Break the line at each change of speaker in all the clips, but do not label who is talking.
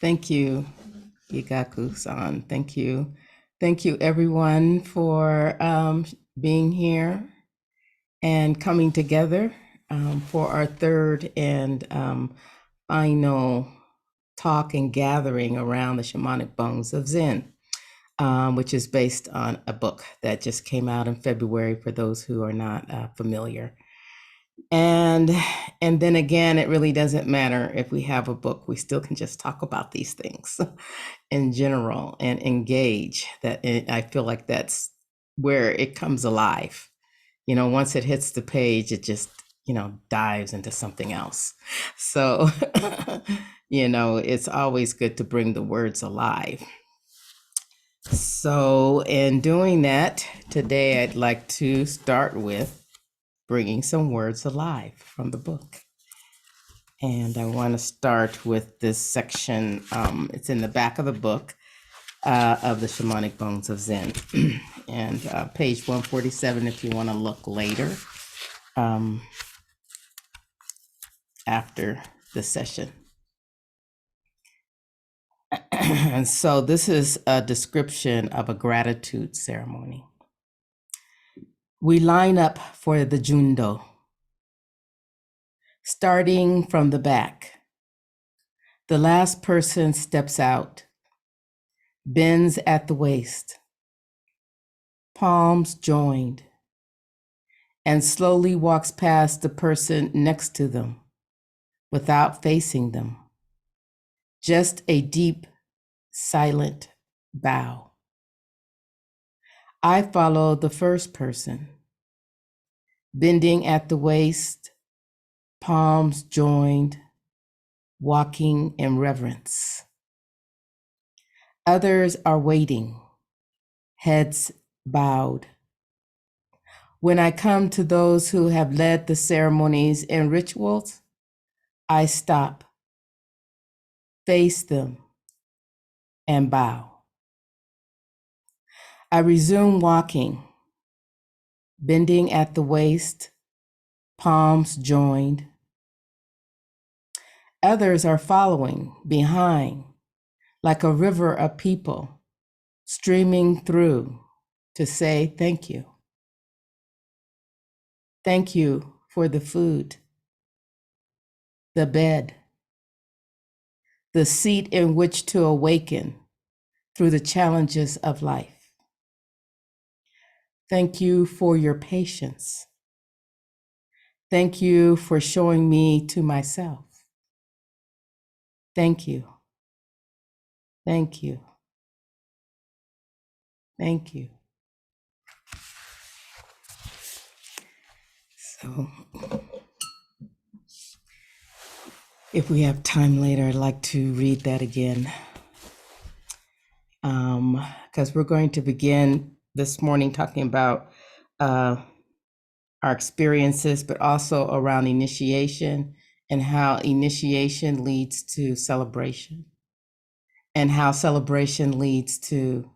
Thank you, Gigaku-san. Thank you. Thank you, everyone, for being here and coming together for our third and final talk and gathering around the shamanic bones of Zen, which is based on a book that just came out in February for those who are not familiar. And then again, it really doesn't matter if we have a book, we still can just talk about these things in general and engage that. I feel like that's where it comes alive. Once it hits the page, it just, dives into something else. So, it's always good to bring the words alive. So, in doing that, today I'd like to start with bringing some words alive from the book. And I want to start with this section. It's in the back of the book of the Shamanic Bones of Zen. And page 147 if you want to look later after the session. And so this is a description of a gratitude ceremony. We line up for the jundo, starting from the back. The last person steps out, bends at the waist, palms joined, and slowly walks past the person next to them without facing them. Just a deep, silent bow. I follow the first person, bending at the waist, palms joined, walking in reverence. Others are waiting, heads bowed. When I come to those who have led the ceremonies and rituals, I stop, face them, and bow. I resume walking, bending at the waist, palms joined. Others are following behind, like a river of people streaming through to say thank you. Thank you for the food, the bed, the seat in which to awaken through the challenges of life. Thank you for your patience. Thank you for showing me to myself. Thank you. Thank you. Thank you. So, if we have time later, I'd like to read that again. Because we're going to begin this morning talking about our experiences, but also around initiation and how initiation leads to celebration and how celebration leads to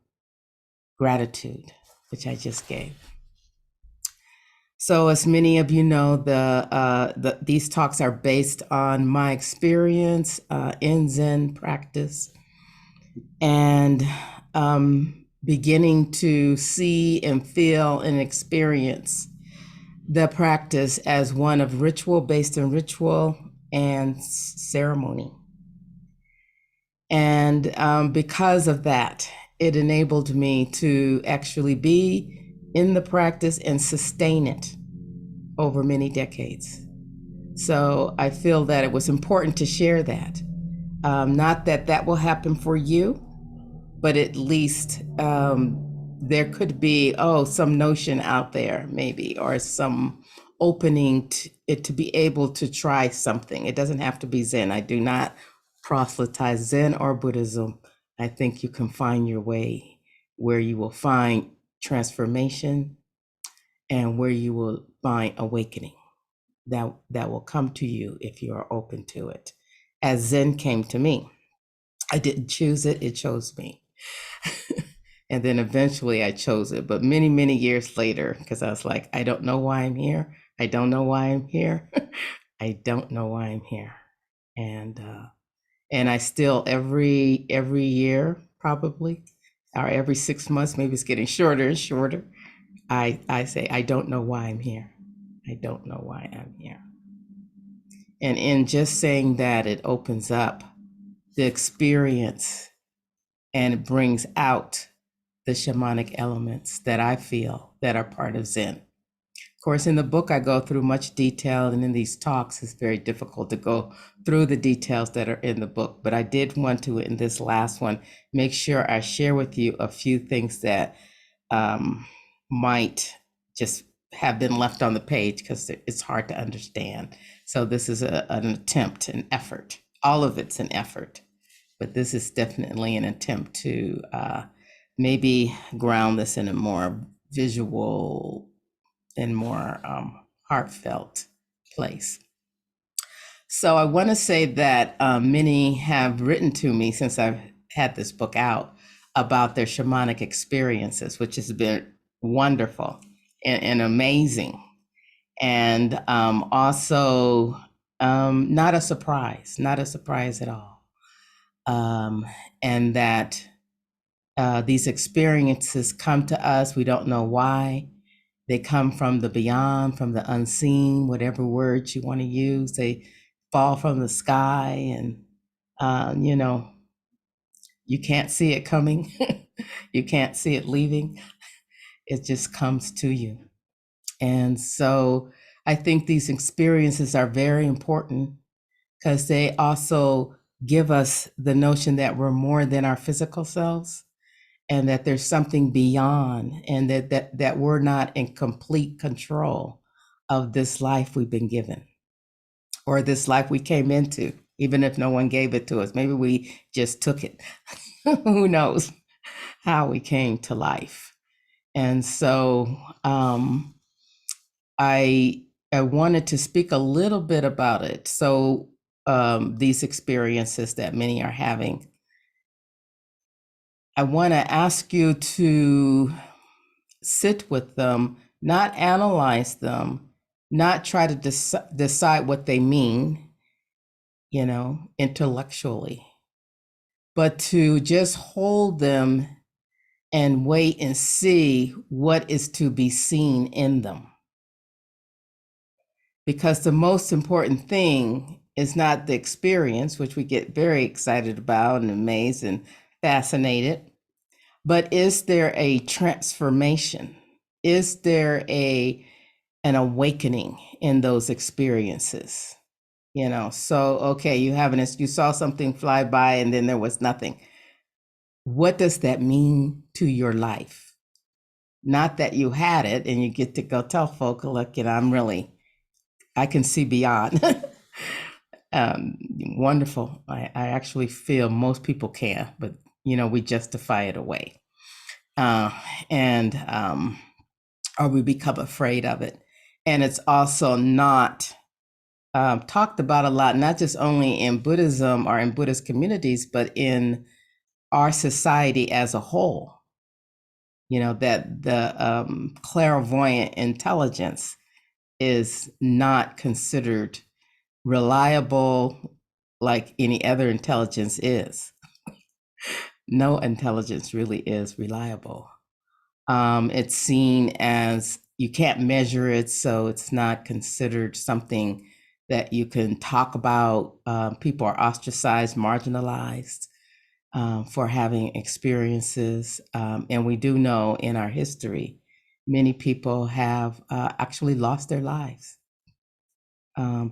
gratitude, which I just gave. So as many of you know, these talks are based on my experience in Zen practice and beginning to see and feel and experience the practice as one of ritual, based in ritual and ceremony. And because of that, it enabled me to actually be in the practice and sustain it over many decades. So I feel that it was important to share that. Not that that will happen for you, but at least there could be, some notion out there maybe, or some opening to be able to try something. It doesn't have to be Zen. I do not proselytize Zen or Buddhism. I think you can find your way where you will find transformation and where you will find awakening that will come to you if you are open to it. As Zen came to me, I didn't choose it, it chose me. And then eventually I chose it, but many, many years later, because I was like, I don't know why I'm here. I don't know why I'm here. I don't know why I'm here. And And I still every year probably, or every 6 months, maybe it's getting shorter and shorter. I say, I don't know why I'm here. I don't know why I'm here. And in just saying that, it opens up the experience and it brings out the shamanic elements that I feel that are part of Zen. Of course, in the book, I go through much detail, and in these talks, it's very difficult to go through the details that are in the book. But I did want to, in this last one, make sure I share with you a few things that might just have been left on the page because it's hard to understand. So this is an attempt, an effort. All of it's an effort, but this is definitely an attempt to maybe ground this in a more visual and more heartfelt place. So I want to say that many have written to me since I've had this book out about their shamanic experiences, which has been wonderful and amazing. And also not a surprise at all. And that these experiences come to us, we don't know why. They come from the beyond, from the unseen, whatever words you want to use. They fall from the sky, and you can't see it coming. You can't see it leaving. It just comes to you. And so I think these experiences are very important because they also give us the notion that we're more than our physical selves, and that there's something beyond, and that we're not in complete control of this life we've been given, or this life we came into, even if no one gave it to us. Maybe we just took it. Who knows how we came to life? And so I wanted to speak a little bit about it. So these experiences that many are having, I want to ask you to sit with them, not analyze them, not try to decide what they mean, intellectually, but to just hold them and wait and see what is to be seen in them. Because the most important thing is not the experience, which we get very excited about and amazed and fascinated, but is there a transformation? Is there an awakening in those experiences? So okay, you saw something fly by and then there was nothing. What does that mean to your life? Not that you had it and you get to go tell folk, look, I can see beyond. Wonderful. I actually feel most people can, but we justify it away. Or we become afraid of it. And it's also not talked about a lot, not just only in Buddhism or in Buddhist communities, but in our society as a whole. That the clairvoyant intelligence is not considered reliable like any other intelligence is. No intelligence really is reliable. It's seen as you can't measure it, so it's not considered something that you can talk about. People are ostracized, marginalized for having experiences. And we do know in our history, many people have actually lost their lives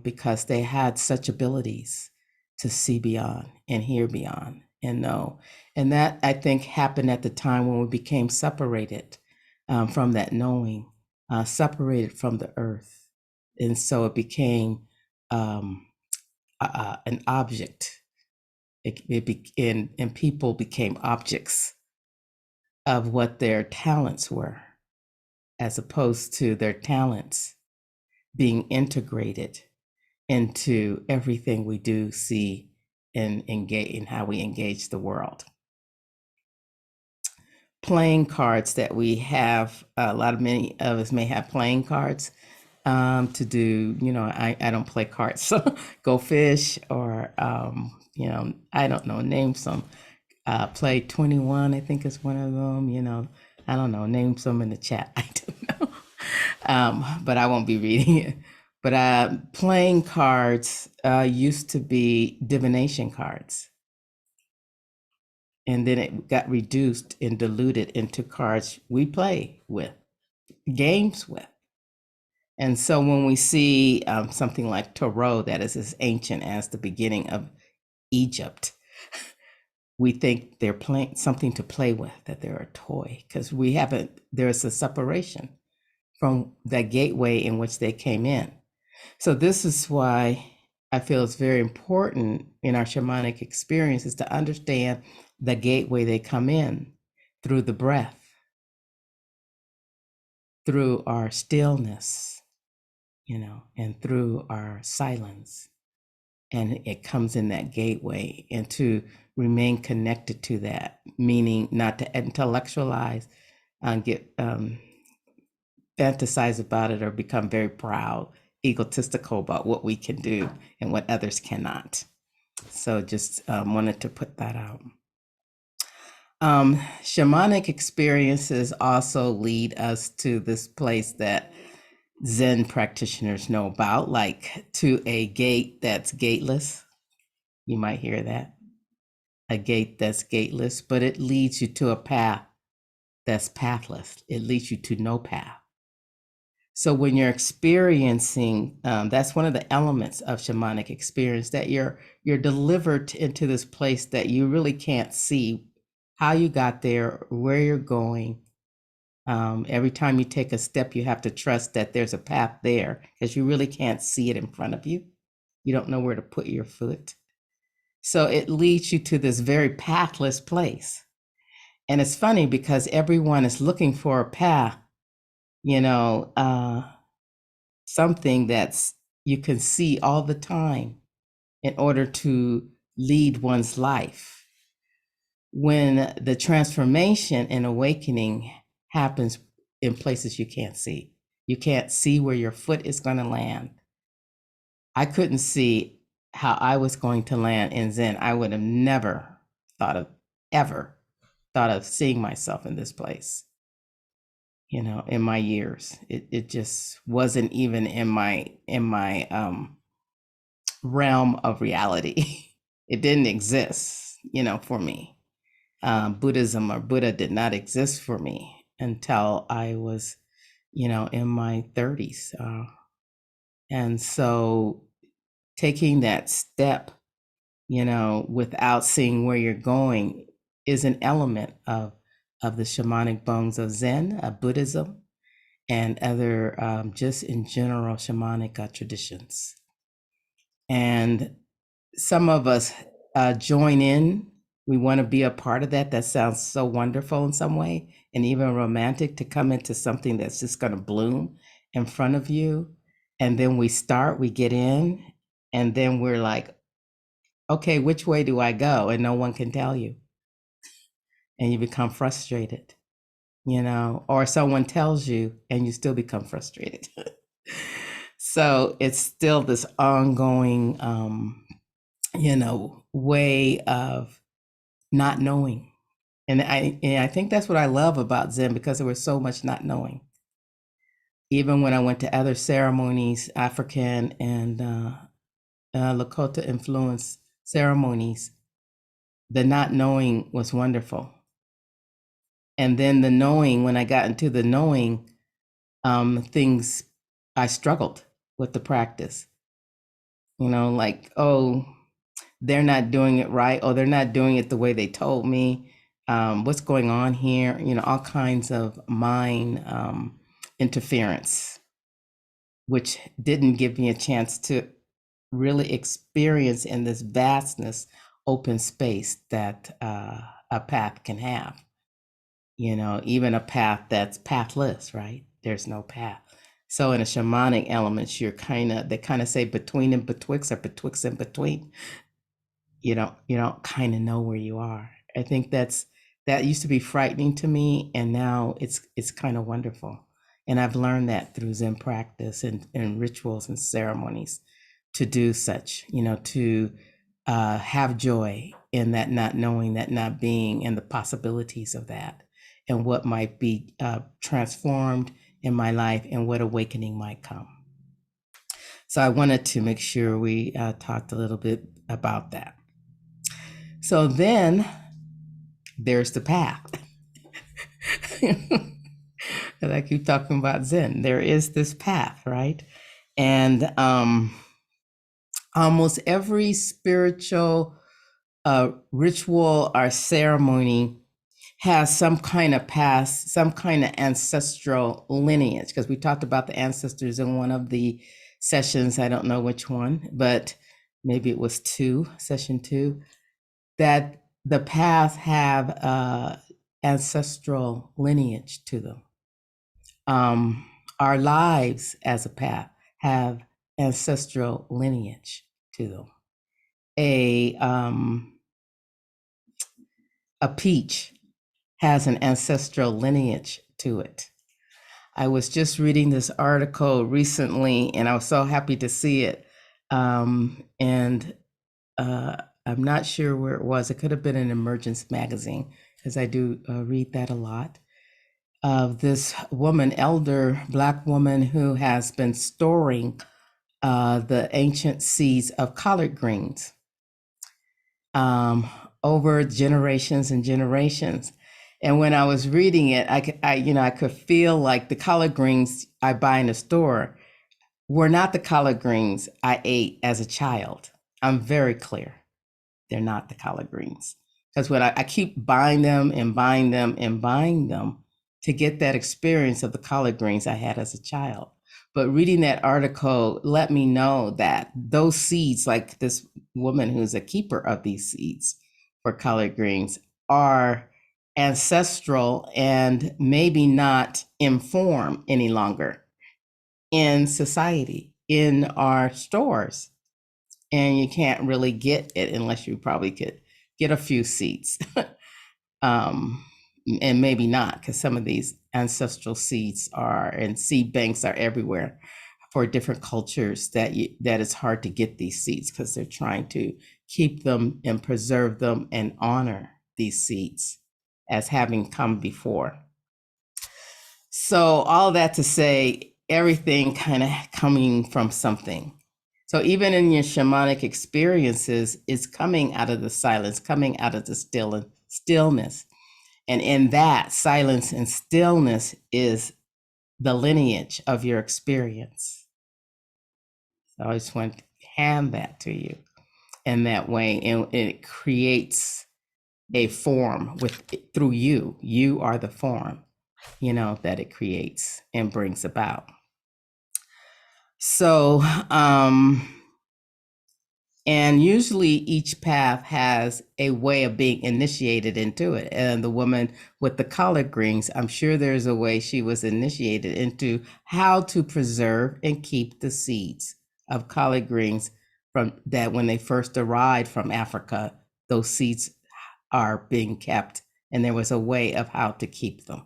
because they had such abilities to see beyond and hear beyond and know. And that, I think, happened at the time when we became separated from that knowing, separated from the earth. And so it became an object. And people became objects of what their talents were, as opposed to their talents being integrated into everything we do, see, and engage in how we engage the world. Playing cards that we have, many of us may have playing cards. to do, I don't play cards, so go fish or, I don't know, name some. Play 21, I think is one of them, I don't know, name some in the chat. I don't know. But I won't be reading it. But playing cards used to be divination cards. And then it got reduced and diluted into cards we play with, games with. And so when we see something like Tarot that is as ancient as the beginning of Egypt, we think they're playing something to play with, that they're a toy, because there's a separation from the gateway in which they came in. So this is why I feel it's very important in our shamanic experiences to understand the gateway they come in through the breath, through our stillness, and through our silence. And it comes in that gateway, and to remain connected to that, meaning not to intellectualize and get fantasize about it or become very proud, egotistical about what we can do and what others cannot. So just wanted to put that out. Shamanic experiences also lead us to this place that Zen practitioners know about, like to a gate that's gateless. You might hear that. A gate that's gateless, but it leads you to a path that's pathless. It leads you to no path. So when you're experiencing, that's one of the elements of shamanic experience, that you're delivered into this place that you really can't see how you got there, where you're going. Every time you take a step, you have to trust that there's a path there, because you really can't see it in front of you. You don't know where to put your foot. So it leads you to this very pathless place. And it's funny because everyone is looking for a path, something that's you can see all the time in order to lead one's life. When the transformation and awakening happens in places you can't see. You can't see where your foot is going to land. I couldn't see how I was going to land in Zen. I would have never ever thought of seeing myself in this place. In my years, it just wasn't even in my realm of reality. It didn't exist, for me. Buddhism or Buddha did not exist for me until I was, in my 30s. And so taking that step, without seeing where you're going is an element of the shamanic bones of Zen, of Buddhism, and other just in general shamanic traditions. And some of us join in. We want to be a part of that. That sounds so wonderful in some way, and even romantic, to come into something that's just going to bloom in front of you. And then we get in, and then we're like, okay, which way do I go? And no one can tell you. And you become frustrated, or someone tells you and you still become frustrated. So it's still this ongoing, way of not knowing. And I think that's what I love about Zen, because there was so much not knowing. Even when I went to other ceremonies, African and Lakota influenced ceremonies, the not knowing was wonderful. And then the knowing, when I got into the knowing, things, I struggled with the practice. Like, oh, they're not doing it right. Oh, they're not doing it the way they told me. What's going on here? All kinds of mind interference, which didn't give me a chance to really experience in this vastness, open space that a path can have. Even a path that's pathless, right? There's no path. So in a shamanic elements, they kind of say between and betwixt, or betwixt and between. You don't kind of know where you are. I think that used to be frightening to me, and now it's kind of wonderful. And I've learned that through Zen practice and rituals and ceremonies to do such, to have joy in that not knowing, that not being, and the possibilities of that, and what might be transformed in my life and what awakening might come. So I wanted to make sure we talked a little bit about that. So then there's the path. And I keep talking about Zen. There is this path, right? And almost every spiritual ritual or ceremony has some kind of past, some kind of ancestral lineage, because we talked about the ancestors in one of the sessions. I don't know which one, but maybe it was session 2, that the paths have ancestral lineage to them. Our lives as a path have ancestral lineage to them. A peach has an ancestral lineage to it. I was just reading this article recently, and I was so happy to see it. And I'm not sure where it was. It could have been an Emergence magazine, because I do read that a lot. Of this woman, elder Black woman, who has been storing the ancient seeds of collard greens over generations and generations. And when I was reading it, I could feel like the collard greens I buy in the store were not the collard greens I ate as a child. I'm very clear. They're not the collard greens. Because when I keep buying them and buying them and buying them to get that experience of the collard greens I had as a child. But reading that article let me know that those seeds, like this woman who's a keeper of these seeds for collard greens, are ancestral and maybe not in form any longer in society, in our stores. And you can't really get it unless you probably could get a few seeds. And maybe not, because some of these ancestral seeds are, and seed banks are everywhere for different cultures, that it's hard to get these seeds because they're trying to keep them and preserve them and honor these seeds as having come before. So all that to say, everything kind of coming from something. So even in your shamanic experiences, it's coming out of the silence, coming out of the stillness. And in that silence and stillness is the lineage of your experience. So I just want to hand that to you in that way. And it creates a form through you. You are the form, that it creates and brings about. So, and usually each path has a way of being initiated into it. And the woman with the collard greens, I'm sure there's a way she was initiated into how to preserve and keep the seeds of collard greens from that when they first arrived from Africa, those seeds are being kept. And there was a way of how to keep them.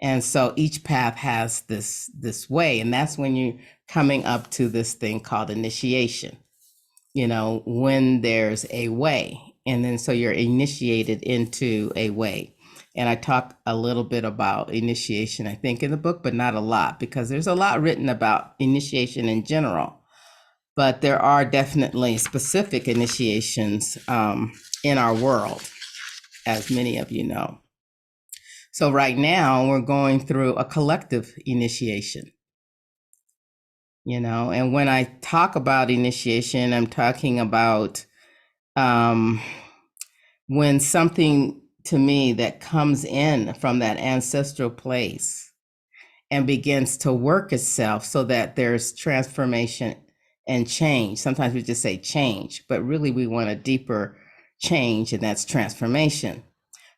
And so each path has this way. And that's when you're coming up to this thing called initiation. When there's a way, and then so you're initiated into a way. And I talk a little bit about initiation, I think, in the book, but not a lot, because there's a lot written about initiation in general. But there are definitely specific initiations in our world, as many of you know. So right now we're going through a collective initiation. And when I talk about initiation, I'm talking about when something to me that comes in from that ancestral place and begins to work itself so that there's transformation and change. Sometimes we just say change, but really we want a deeper change, and that's transformation.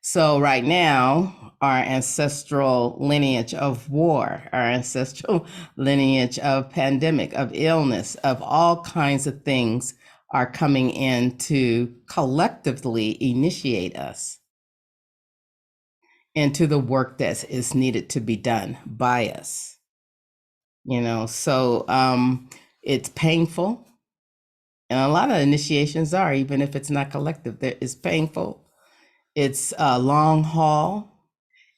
So right now, our ancestral lineage of war, our ancestral lineage of pandemic, of illness, of all kinds of things are coming in to collectively initiate us into the work that is needed to be done by us. So it's painful. And a lot of initiations are, even if it's not collective, it's painful. It's a long haul.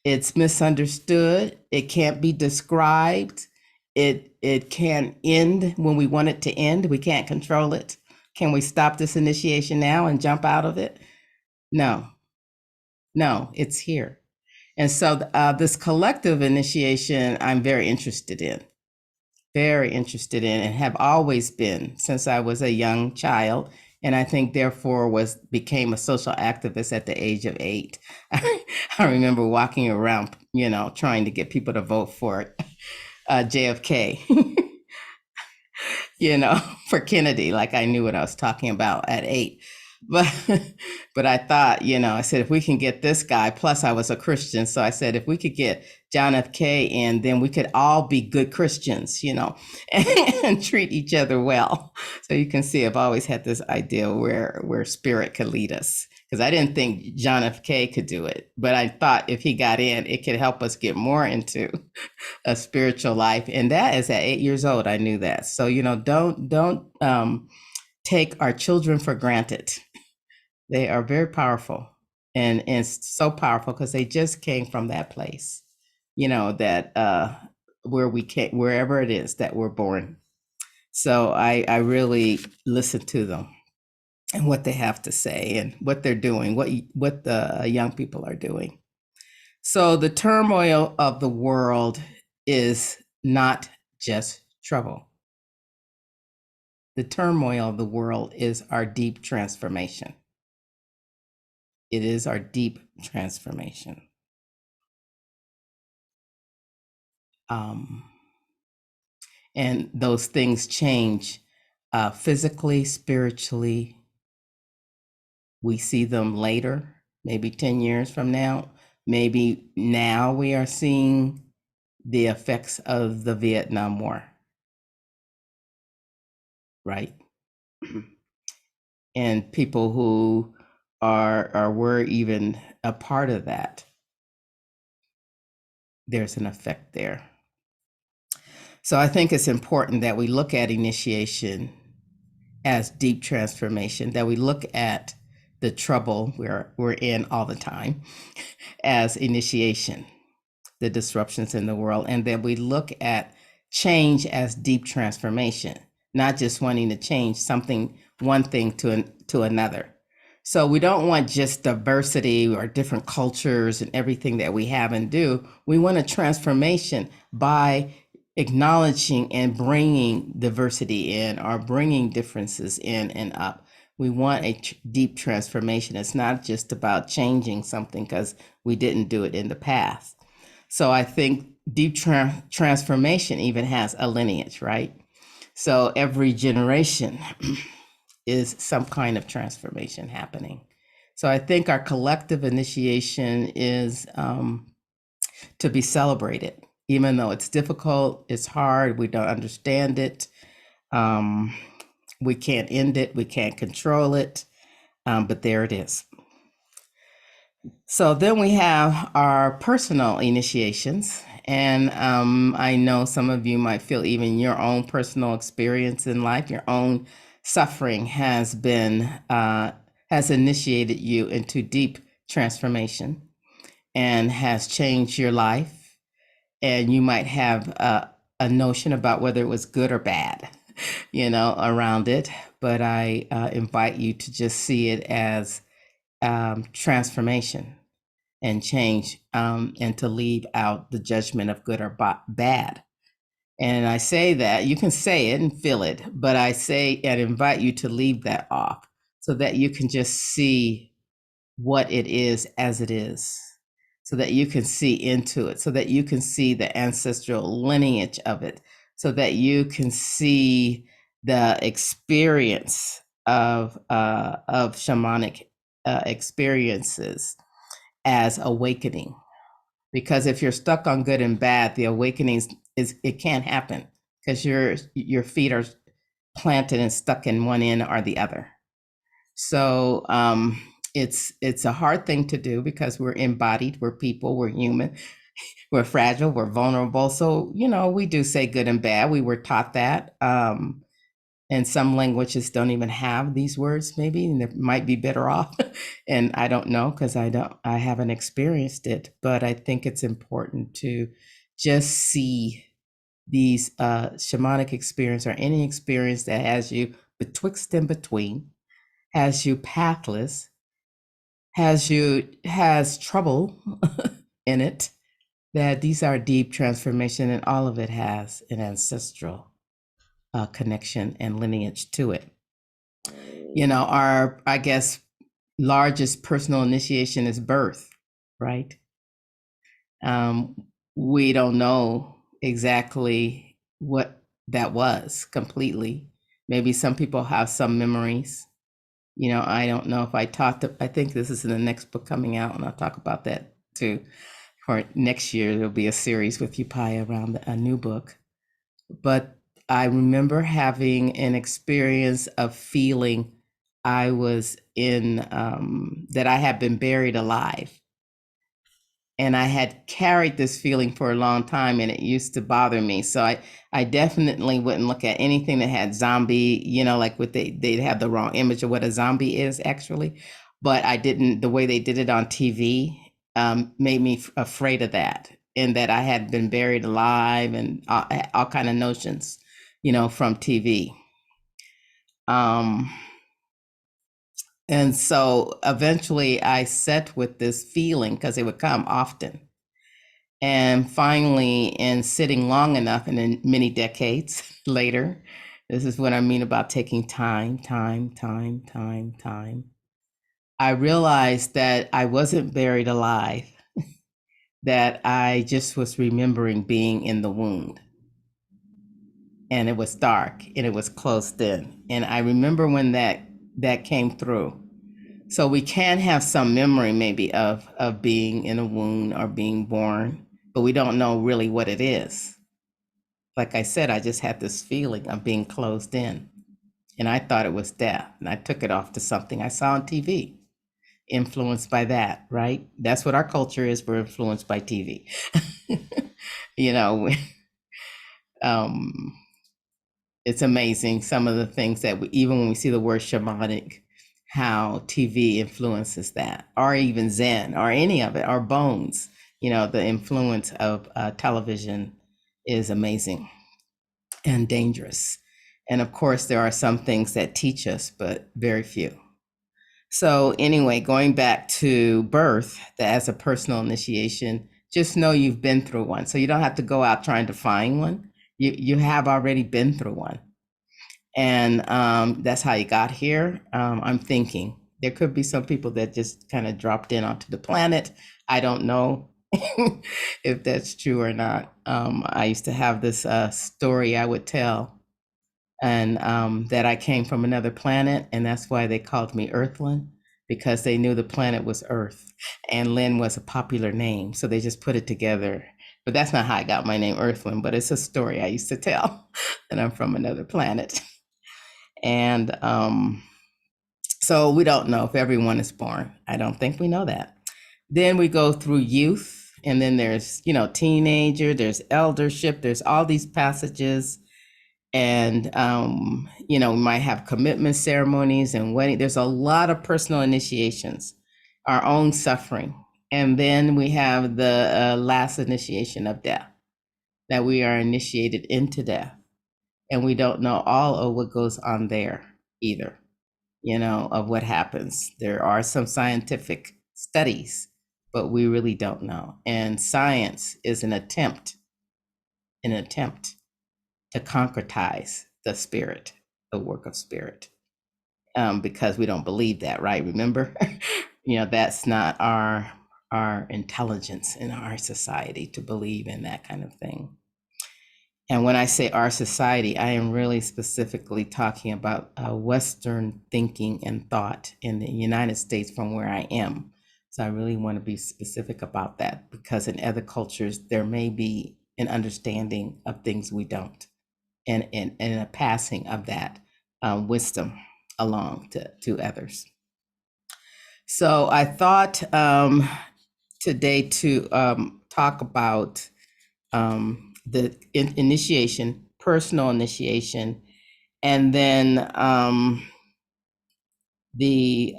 It's misunderstood. It can't be described. It can't end when we want it to end. We can't control it. Can we stop this initiation now and jump out of it? No, no, it's here. And so this collective initiation, I'm very interested in, and have always been since I was a young child. And I think therefore became a social activist at the age of 8. I remember walking around, trying to get people to vote for JFK, for Kennedy, like I knew what I was talking about at 8. But but I thought, I said, if we can get this guy, plus I was a Christian, so I said, if we could get John F. K in, then we could all be good Christians, and treat each other well. So you can see I've always had this idea where spirit could lead us, because I didn't think John F. K could do it, but I thought if he got in, it could help us get more into a spiritual life. And that is at 8 years old, I knew that. So, don't take our children for granted. They are very powerful, and so powerful because they just came from that place, that where we came, wherever it is that we're born. So I really listen to them and what they have to say and what they're doing, what the young people are doing. So the turmoil of the world is not just trouble. The turmoil of the world is our deep transformation. It is our deep transformation. And those things change physically, spiritually. We see them later, maybe 10 years from now. Maybe now we are seeing the effects of the Vietnam War, right? And people who were even a part of that, there's an effect there. So I think it's important that we look at initiation as deep transformation, that we look at the trouble we're in all the time as initiation, the disruptions in the world, and that we look at change as deep transformation, not just wanting to change one thing to another. So we don't want just diversity or different cultures and everything that we have and do. We want a transformation by acknowledging and bringing diversity in, or bringing differences in and up. We want a deep transformation. It's not just about changing something because we didn't do it in the past. So I think deep transformation even has a lineage, right? So every generation is some kind of transformation happening. So I think our collective initiation is to be celebrated, even though it's difficult, it's hard, we don't understand it. We can't end it, we can't control it, but there it is. So then we have our personal initiations. And I know some of you might feel even your own personal experience in life, your own suffering has initiated you into deep transformation and has changed your life. And you might have a notion about whether it was good or bad, around it. But I invite you to just see it as transformation and change, and to leave out the judgment of good or bad. And I say that you can say it and feel it, but I say and invite you to leave that off so that you can just see what it is as it is, so that you can see into it, so that you can see the ancestral lineage of it, so that you can see the experience of shamanic experiences as awakening. Because if you're stuck on good and bad, the awakenings it can't happen because your feet are planted and stuck in one end or the other. So it's a hard thing to do because we're embodied, we're people, we're human. We're fragile, we're vulnerable. So, we do say good and bad. We were taught that. And some languages don't even have these words, maybe, and they might be better off. And I don't know because I haven't experienced it, but I think it's important to just see these shamanic experience or any experience that has you betwixt and between, has you pathless, has trouble in it, that these are deep transformation, and all of it has an ancestral connection and lineage to it. Our, I guess, largest personal initiation is birth, right? We don't know exactly what that was completely. Maybe some people have some memories. I don't know if I think this is in the next book coming out, and I'll talk about that too. For next year, there'll be a series with Upaya around a new book. But I remember having an experience of feeling I was that I had been buried alive. And I had carried this feeling for a long time, and it used to bother me. So I definitely wouldn't look at anything that had zombie, like they'd have the wrong image of what a zombie is actually. But the way they did it on TV made me afraid of that, and that I had been buried alive, and all kind of notions, from TV. And so eventually I sat with this feeling because it would come often. And finally, in sitting long enough, and then many decades later, this is what I mean about taking time, I realized that I wasn't buried alive, that I just was remembering being in the wound. And it was dark and it was closed in. And I remember when that came through. So we can have some memory maybe of being in a wound or being born, but we don't know really what it is. Like I said, I just had this feeling of being closed in, and I thought it was death, and I took it off to something I saw on TV, influenced by that, right? That's what our culture is. We're influenced by TV. you know, um, it's amazing some of the things that even when we see the word shamanic, how TV influences that, or even Zen, or any of it, or bones. The influence of television is amazing and dangerous. And of course, there are some things that teach us, but very few. So anyway, going back to birth, that as a personal initiation, just know you've been through one. So you don't have to go out trying to find one. You have already been through one. And that's how you got here. I'm thinking there could be some people that just kind of dropped in onto the planet. I don't know if that's true or not. I used to have this story I would tell, and that I came from another planet, and that's why they called me Earthlyn, because they knew the planet was Earth, and Lynn was a popular name, so they just put it together. But that's not how I got my name Earthlyn, but it's a story I used to tell that I'm from another planet. And so we don't know if everyone is born. I don't think we know that. Then we go through youth, and then there's, teenager, there's eldership, there's all these passages. And, we might have commitment ceremonies and wedding. There's a lot of personal initiations, our own suffering. And then we have the last initiation of death, that we are initiated into death. And we don't know all of what goes on there either, of what happens. There are some scientific studies, but we really don't know. And science is an attempt to concretize the spirit, the work of spirit, because we don't believe that, right? Remember, that's not our intelligence in our society to believe in that kind of thing. And when I say our society, I am really specifically talking about Western thinking and thought in the United States, from where I am. So I really want to be specific about that, because in other cultures, there may be an understanding of things we don't, and a passing of that wisdom along to others. So I thought today to talk talk about the initiation, personal initiation, and then the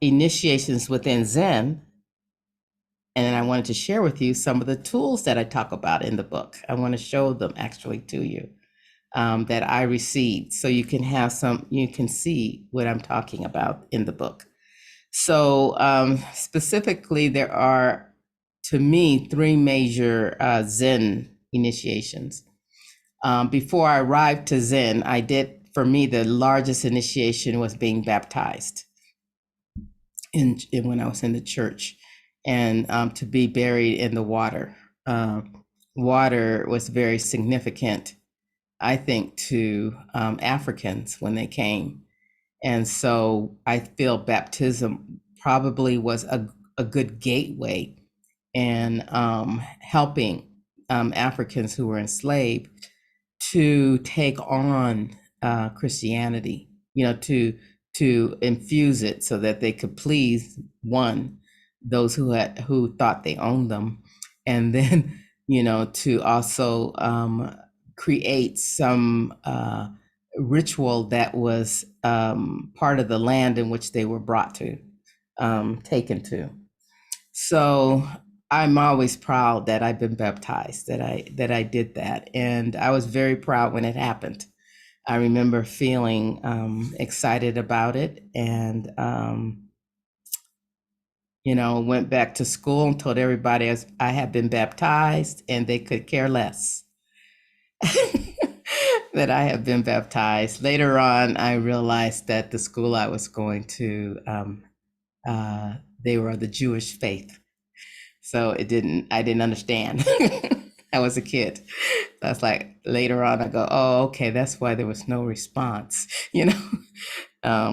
initiations within Zen. And then I wanted to share with you some of the tools that I talk about in the book. I want to show them actually to you that I received, so you can have some, you can see what I'm talking about in the book. So specifically, there are, to me, three major Zen initiations. Before I arrived to Zen, I did, for me, the largest initiation was being baptized when I was in the church, and to be buried in the water. Water was very significant, I think, to Africans when they came. And so I feel baptism probably was a good gateway in helping Africans who were enslaved to take on Christianity, to infuse it so that they could please one, those who thought they owned them, and then to also create some ritual that was part of the land in which they were brought to, taken to. So I'm always proud that I've been baptized, that I did that, and I was very proud when it happened. I remember feeling excited about it, and went back to school and told everybody I had been baptized, and they could care less that I have been baptized. Later on, I realized that the school I was going to, they were of the Jewish faith. So I didn't understand. I was a kid. That's like later on I go, oh, okay, that's why there was no response,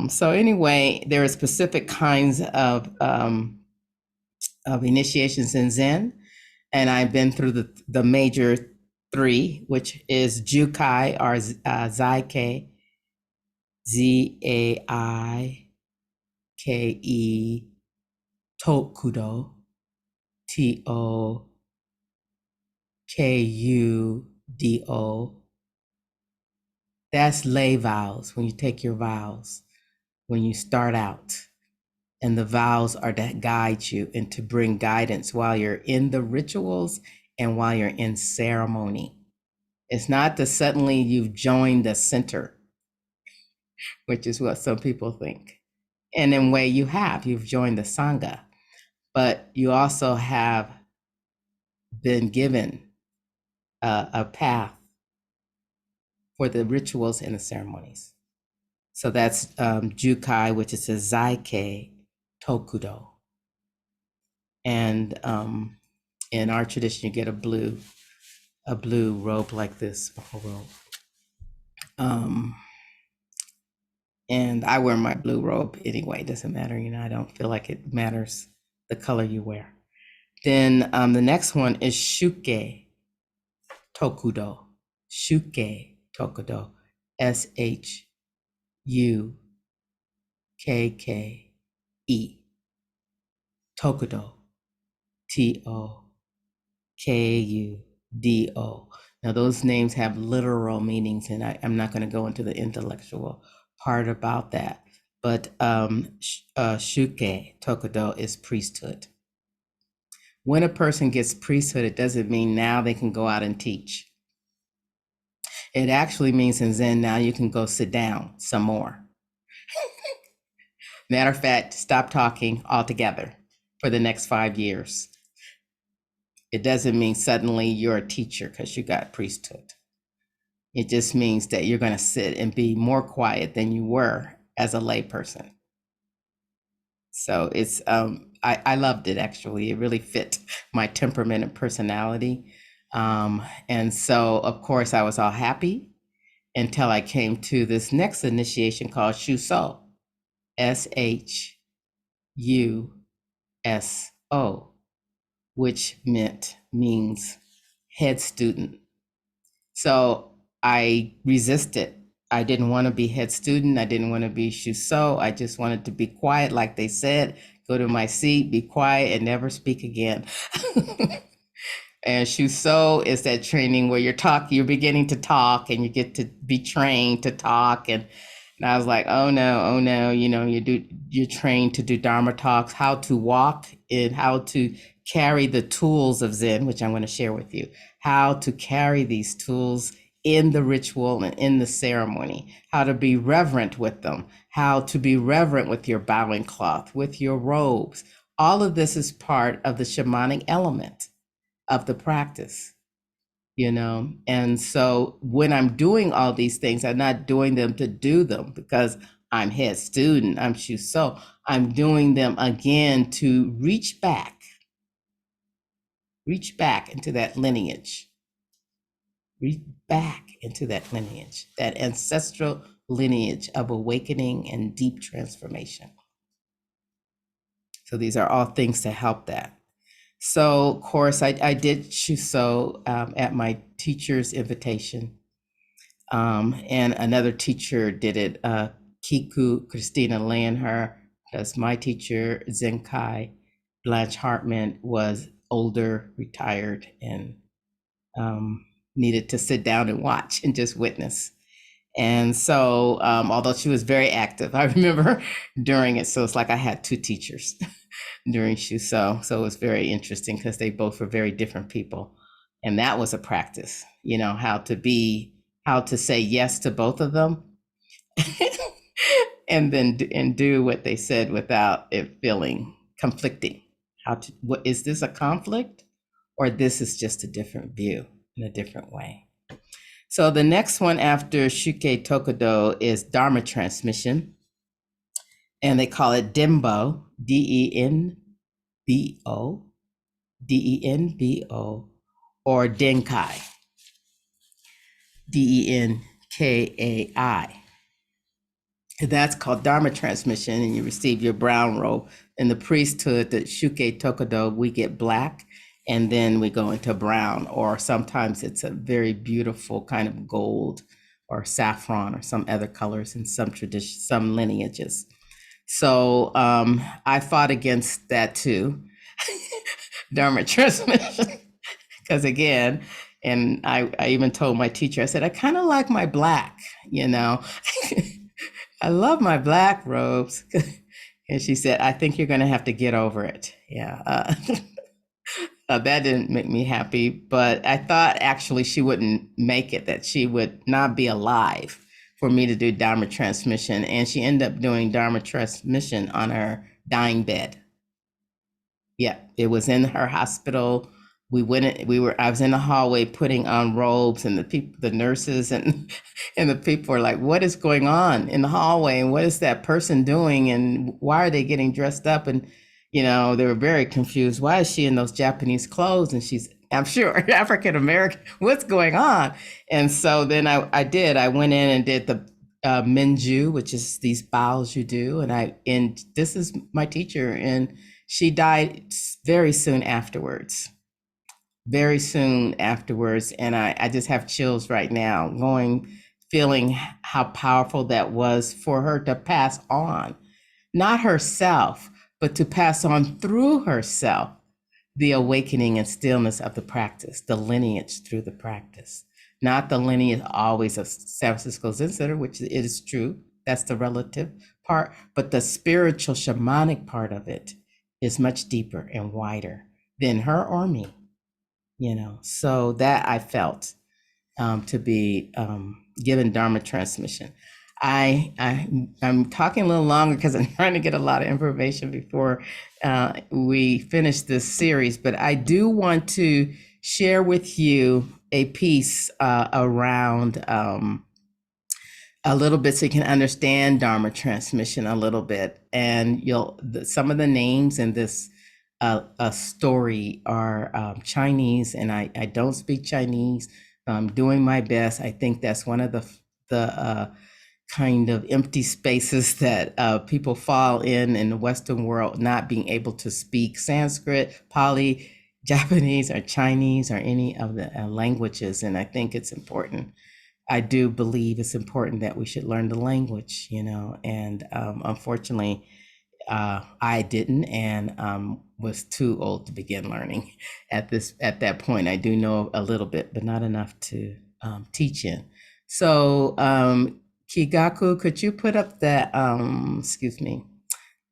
So anyway, there are specific kinds of initiations in Zen, and I've been through the major three, which is Jukai or Zaike, Zaike, Tokudo, Tokudo. That's lay vows, when you take your vows, when you start out. And the vows are to guide you and to bring guidance while you're in the rituals and while you're in ceremony. It's not that suddenly you've joined the center, which is what some people think. And in a way you've joined the Sangha, but you also have been given a path for the rituals and the ceremonies. So that's Jukai, which is a Zaike Tokudo. And in our tradition, you get a blue robe like this, a robe. And I wear my blue robe anyway, it doesn't matter, I don't feel like it matters the color you wear. Then the next one is Shuke Tokudo. Shuke Tokudo. SHUKKE. Tokudo. TOKUDO. Now, those names have literal meanings, and I'm not going to go into the intellectual part about that. But Shuke Tokudo is priesthood. When a person gets priesthood, it doesn't mean now they can go out and teach. It actually means in Zen now you can go sit down some more. Matter of fact, stop talking altogether for the next 5 years. It doesn't mean suddenly you're a teacher because you got priesthood. It just means that you're going to sit and be more quiet than you were as a layperson. So it's I loved it, actually. It really fit my temperament and personality. And so, of course, I was all happy until I came to this next initiation called Shuso, SHUSO, which means head student. So I resisted. I didn't want to be head student. I didn't want to be Shuso. I just wanted to be quiet, like they said, go to my seat, be quiet, and never speak again. And Shuso is that training where you're beginning to talk and you get to be trained to talk. And I was like, oh no, you're trained to do Dharma talks, how to walk and how to carry the tools of Zen, which I'm going to share with you, how to carry these tools in the ritual and in the ceremony, how to be reverent with them, how to be reverent with your bowing cloth, with your robes. All of this is part of the shamanic element of the practice, And so when I'm doing all these things, I'm not doing them to do them because I'm head student, I'm Shuso. I'm doing them again to reach back into that lineage, reach back into that lineage, that ancestral lineage of awakening and deep transformation. So these are all things to help that. So, of course, I did Shuso at my teacher's invitation. And another teacher did it, Kiku, Christina Lanher, as my teacher, Zenkai. Blanche Hartman was older, retired, and needed to sit down and watch and just witness. And so, although she was very active, I remember during it, so it's like I had two teachers during Shuso. So it was very interesting because they both were very different people. And that was a practice, how to say yes to both of them and then do what they said without it feeling conflicting. What is this, a conflict, or this is just a different view in a different way? So the next one after Shuke Tokudo is Dharma transmission, and they call it Dembo, Denbo, Denbo, or Denkai, Denkai. That's called Dharma transmission, and you receive your brown robe. In the priesthood, the Shuke Tokudo, we get black, and then we go into brown, or sometimes it's a very beautiful kind of gold or saffron or some other colors in some traditions, some lineages. So I fought against that too, Dharma transmission, because again, and I even told my teacher, I said, I kind of like my black, I love my black robes. And she said, I think you're going to have to get over it. Yeah. That didn't make me happy, but I thought actually she wouldn't make it, that she would not be alive for me to do Dharma transmission. And she ended up doing Dharma transmission on her dying bed. Yeah, it was in her hospital. I was in the hallway putting on robes, and the nurses and and the people were like, what is going on in the hallway? And what is that person doing? And why are they getting dressed up? And, they were very confused. Why is she in those Japanese clothes? And I'm sure, African American, what's going on? And so then I went in and did the Menju, which is these bows you do. And this is my teacher, and she died very soon afterwards. And I just have chills right now, feeling how powerful that was for her to pass on, not herself, but to pass on through herself the awakening and stillness of the practice, the lineage through the practice, not the lineage always of San Francisco Zen Center, which it is true. That's the relative part, but the spiritual shamanic part of it is much deeper and wider than her or me, So that I felt to be given Dharma transmission. I'm talking a little longer because I'm trying to get a lot of information before we finish this series, but I do want to share with you a piece around a little bit so you can understand Dharma transmission a little bit. And some of the names in this story are Chinese, and I don't speak Chinese. I'm doing my best. I think that's one of the kind of empty spaces that people fall in the Western world, not being able to speak Sanskrit, Pali, Japanese, or Chinese, or any of the languages. And I think it's important. I do believe it's important that we should learn the language, and unfortunately, I didn't. And was too old to begin learning at that point. I do know a little bit, but not enough to teach in. So Kigaku, could you put up that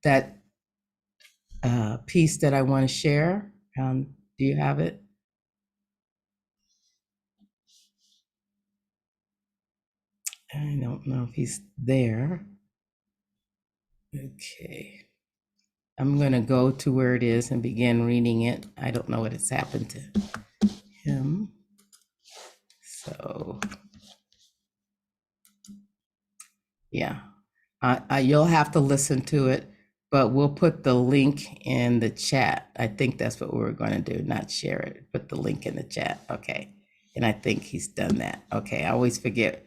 that piece that I want to share? Do you have it? I don't know if he's there. Okay. I'm going to go to where it is and begin reading it. I don't know what has happened to him. So, yeah, you'll have to listen to it, but we'll put the link in the chat. I think that's what we're going to do, not share it, put the link in the chat. Okay. And I think he's done that. Okay. I always forget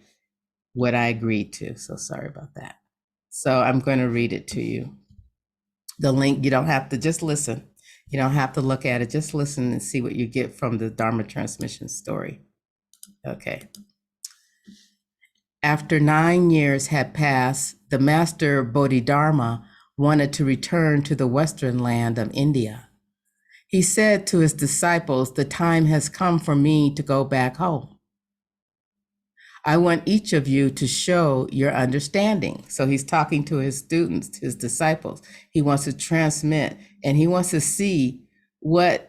what I agreed to. So sorry about that. So I'm going to read it to you. The link, you don't have to, just listen. You don't have to look at it. Just listen and see what you get from the Dharma transmission story. Okay. After 9 years had passed, the master Bodhidharma wanted to return to the western land of India. He said to his disciples, "The time has come for me to go back home. I want each of you to show your understanding." So he's talking to his students, his disciples. He wants to transmit, and he wants to see what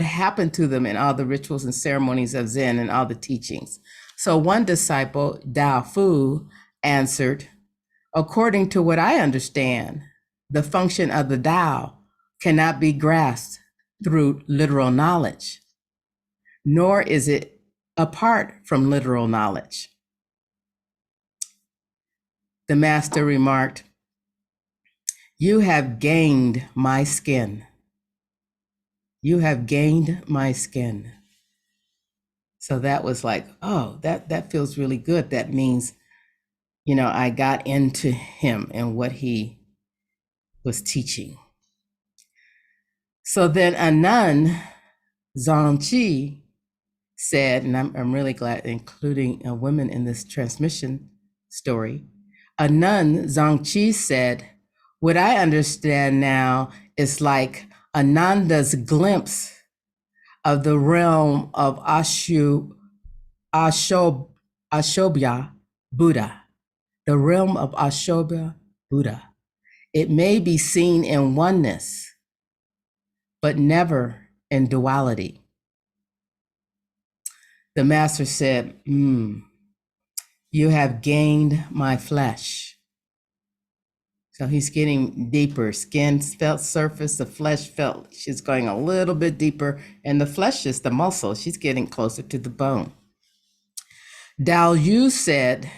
happened to them in all the rituals and ceremonies of Zen and all the teachings. So one disciple, Dao Fu, answered, "According to what I understand, the function of the Tao cannot be grasped through literal knowledge, nor is it apart from literal knowledge." The master remarked, "You have gained my skin. You have gained my skin." So that was like, oh, that feels really good. That means, I got into him and what he was teaching. So then a nun, Zangqi, said, and I'm really glad including women in this transmission story. A nun, Zangqi, said, "What I understand now is like Ananda's glimpse of the realm of Ashobhya Buddha, the realm of Ashobhya Buddha. It may be seen in oneness, but never in duality." The master said, "You have gained my flesh." So he's getting deeper. Skin felt surface, the flesh felt she's going a little bit deeper, and the flesh is the muscle. She's getting closer to the bone. Dao Yu said,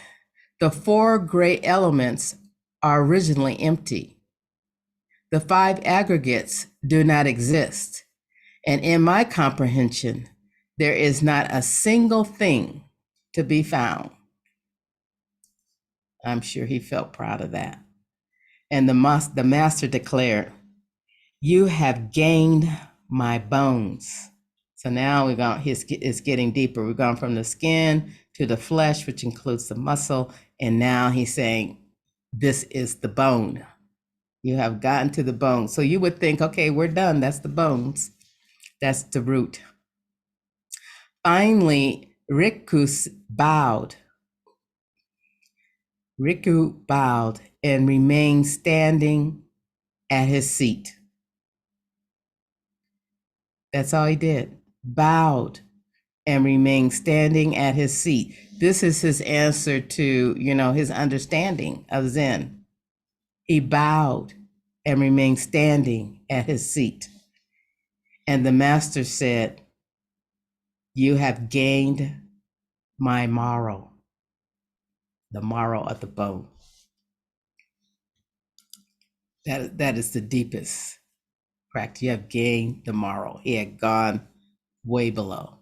"The 4 great elements are originally empty. The 5 aggregates do not exist. And in my comprehension, there is not a single thing to be found." I'm sure he felt proud of that. And the master declared, "You have gained my bones." So now it's getting deeper. We've gone from the skin to the flesh, which includes the muscle. And now he's saying, this is the bone. You have gotten to the bone. So you would think, okay, we're done. That's the bones. That's the root. Finally, Riku bowed and remained standing at his seat. That's all he did. Bowed and remained standing at his seat. This is his answer to, his understanding of Zen. He bowed and remained standing at his seat. And the master said, "You have gained my marrow," the marrow of the bone. That is the deepest practice. You have gained the marrow. He had gone way below.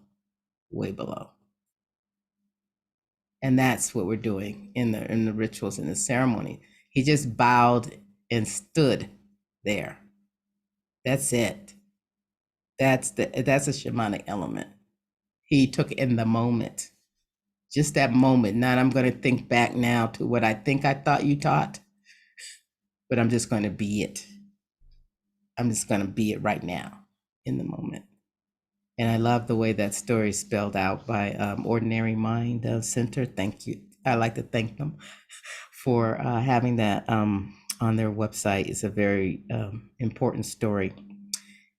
And that's what we're doing in the rituals, in the ceremony. He just bowed and stood there. That's it. That's a shamanic element. He took in the moment, just that moment. Not I'm going to think back now to what I think I thought you taught, but I'm just going to be it. I'm just going to be it right now in the moment. And I love the way that story is spelled out by Ordinary Mind Center. Thank you. I like to thank them for having that on their website. It's a very important story.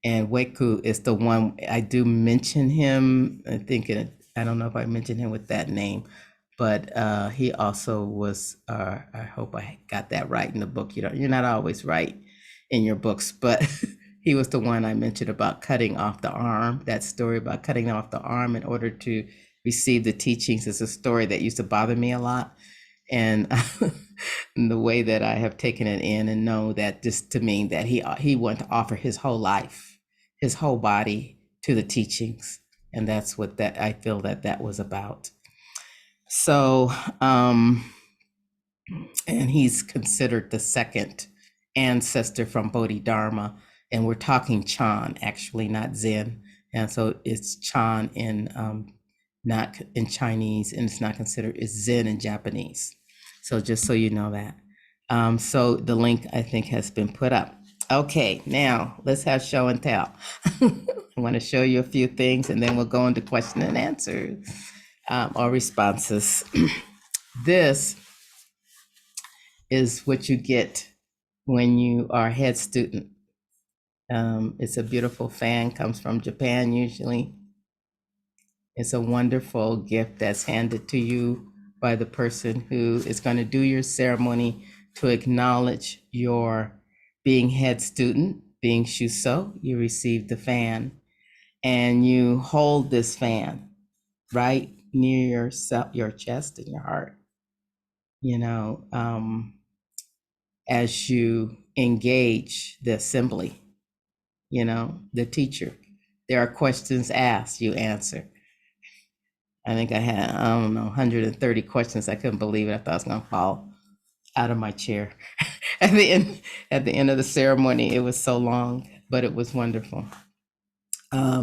And Weku is the one I do mention him. I don't know if I mentioned him with that name, but he also was. I hope I got that right in the book. You're not always right in your books, but he was the one I mentioned about cutting off the arm. That story about cutting off the arm in order to receive the teachings is a story that used to bother me a lot, and the way that I have taken it in and know that just to mean that he wanted to offer his whole life, his whole body to the teachings, and that's what that I feel that was about. So, and he's considered the second ancestor from Bodhidharma, and we're talking Chan actually, not Zen, and so it's Chan in not in Chinese, and it's not considered, it's Zen in Japanese. So just so you know that. So the link I think has been put up. Okay, now let's have show and tell. I want to show you a few things, and then we'll go into question and answer or responses. This is what you get when you are head student. It's a beautiful fan, comes from Japan usually. It's a wonderful gift that's handed to you by the person who is going to do your ceremony to acknowledge your being head student, being Shuso. You receive the fan, and you hold this fan right near yourself, your chest and your heart, as you engage the assembly, the teacher. There are questions asked, you answer. I think I had, 130 questions. I couldn't believe it. I thought I was going to fall out of my chair. At the end of the ceremony, it was so long, but it was wonderful.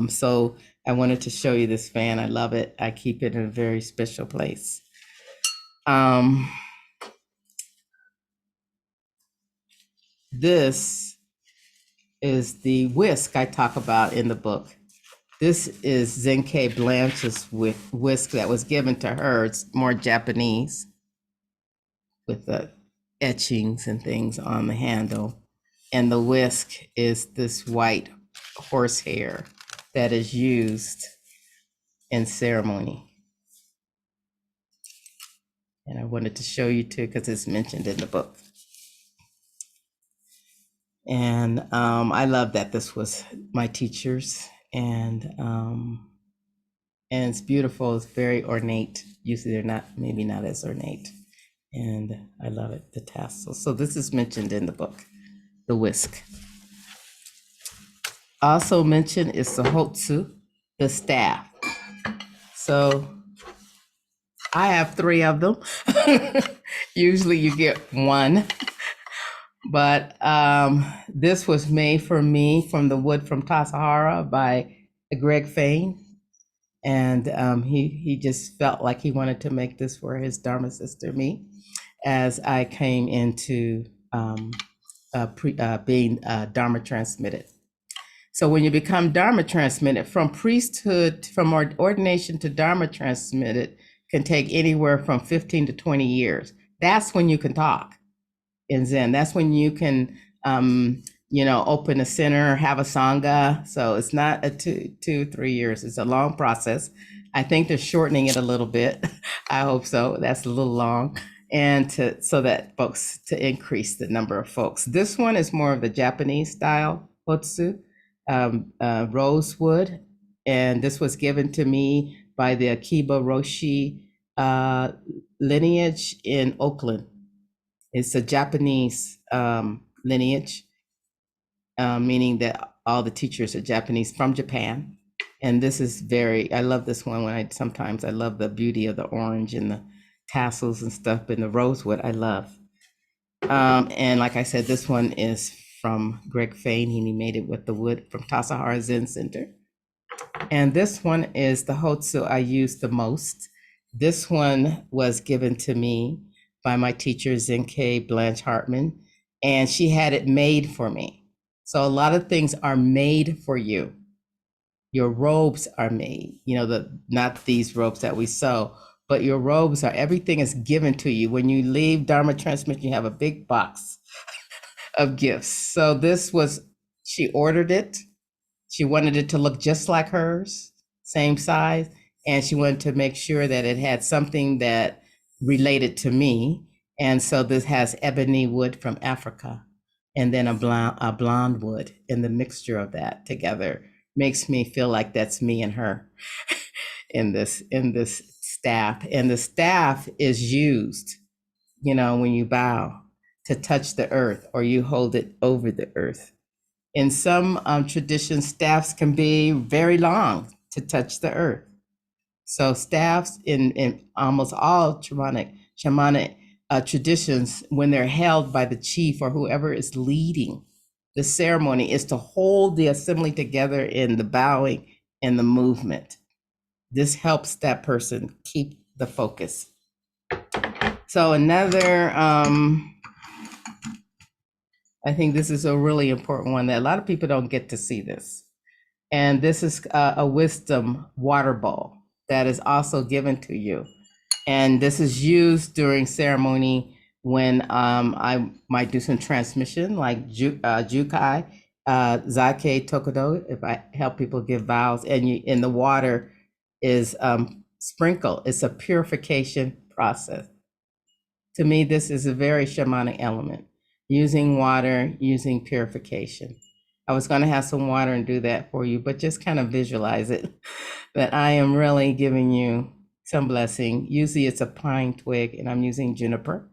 So I wanted to show you this fan. I love it. I keep it in a very special place. This is the whisk I talk about in the book. This is Zenke Blanche's whisk that was given to her. It's more Japanese with the etchings and things on the handle. And the whisk is this white horsehair that is used in ceremony. And I wanted to show you too, because it's mentioned in the book. And I love that this was my teacher's, and it's beautiful. It's very ornate. Usually they're maybe not as ornate. And I love it, the tassels. So this is mentioned in the book, the whisk. Also mentioned is the hotsu, the staff. So I have 3 of them. Usually you get 1. But this was made for me from the wood from Tasahara by Greg Fain. And he just felt like he wanted to make this for his Dharma sister, me, as I came into being Dharma transmitted. So when you become Dharma transmitted, from priesthood, from ordination to Dharma transmitted, can take anywhere from 15 to 20 years. That's when you can talk in Zen. That's when you can, open a center, have a sangha. So it's not a 2-3 years. It's a long process. I think they're shortening it a little bit. I hope so. That's a little long. And so that folks, to increase the number of folks. This one is more of the Japanese style hotsu, rosewood. And this was given to me by the Akiba Roshi lineage in Oakland. It's a Japanese lineage, meaning that all the teachers are Japanese from Japan. And this is I love this one sometimes I love the beauty of the orange and the tassels and stuff, and the rosewood I love. And like I said, this one is from Greg Fain. He made it with the wood from Tasahara Zen Center. And this one is the hotsu I use the most. This one was given to me by my teacher, Zenke Blanche Hartman, and she had it made for me. So a lot of things are made for you. Your robes are made, not these robes that we sew, but your robes are, everything is given to you. When you leave Dharma transmission, you have a big box of gifts. So this was, she ordered it. She wanted it to look just like hers, same size. And she wanted to make sure that it had something that related to me. And so this has ebony wood from Africa and then a blonde wood. And the mixture of that together makes me feel like that's me and her in this staff. And the staff is used, when you bow to touch the earth or you hold it over the earth. In some traditions, staffs can be very long to touch the earth. So staffs in almost all shamanic traditions, when they're held by the chief or whoever is leading the ceremony, is to hold the assembly together in the bowing and the movement. This helps that person keep the focus. So another, I think this is a really important one that a lot of people don't get to see this. And this is a wisdom water bowl that is also given to you. And this is used during ceremony when I might do some transmission, like Jukai, Zake Tokodo, if I help people give vows, and the water is sprinkled. It's a purification process. To me, this is a very shamanic element, using water, using purification. I was going to have some water and do that for you, but just kind of visualize it, that I am really giving you some blessing. Usually it's a pine twig, and I'm using juniper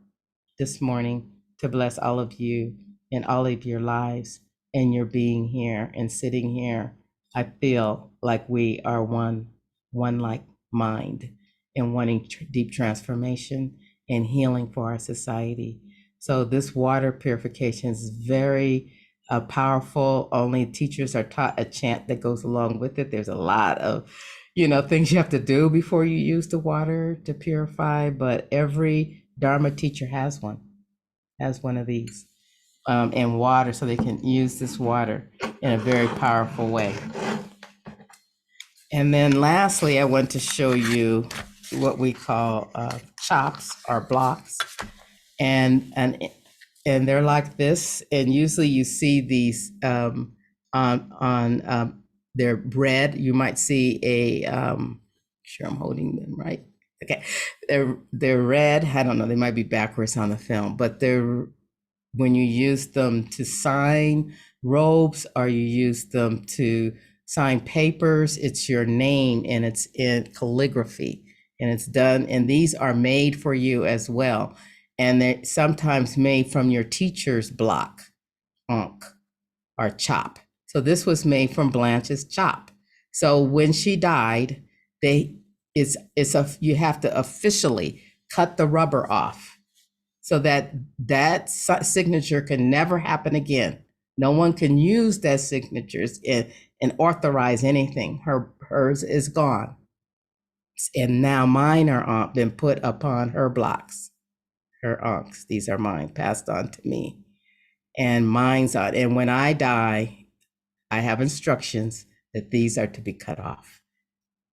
this morning to bless all of you and all of your lives and your being here and sitting here. I feel like we are one like mind, and wanting deep transformation and healing for our society. So this water purification is very powerful. Only teachers are taught a chant that goes along with it. There's a lot of, things you have to do before you use the water to purify, but every Dharma teacher has one of these in water, so they can use this water in a very powerful way. And then lastly, I want to show you what we call chops or blocks. And they're like this. And usually you see these on their bread. You might see sure I'm holding them right. Okay, they're red. I don't know. They might be backwards on the film, but they're, when you use them to sign robes or you use them to sign papers, it's your name and it's in calligraphy and it's done. And these are made for you as well. And they're sometimes made from your teacher's block, ankh, or chop. So this was made from Blanche's chop. So when she died, you have to officially cut the rubber off so that signature can never happen again. No one can use that signature and authorize anything. Hers is gone. And now mine are been put upon her blocks, her ankhs. These are mine, passed on to me. And mine's on. And when I die, I have instructions that these are to be cut off.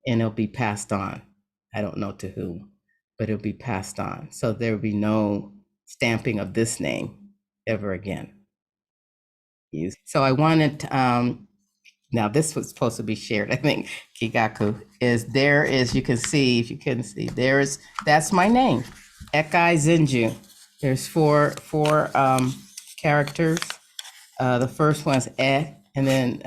And it'll be passed on. I don't know to whom, but it'll be passed on. So there will be no stamping of this name ever again. So I wanted now this was supposed to be shared, I think, Kigaku, you can see, if you couldn't see, that's my name, Ekai Zenju. There's four characters. The first one's E, and then,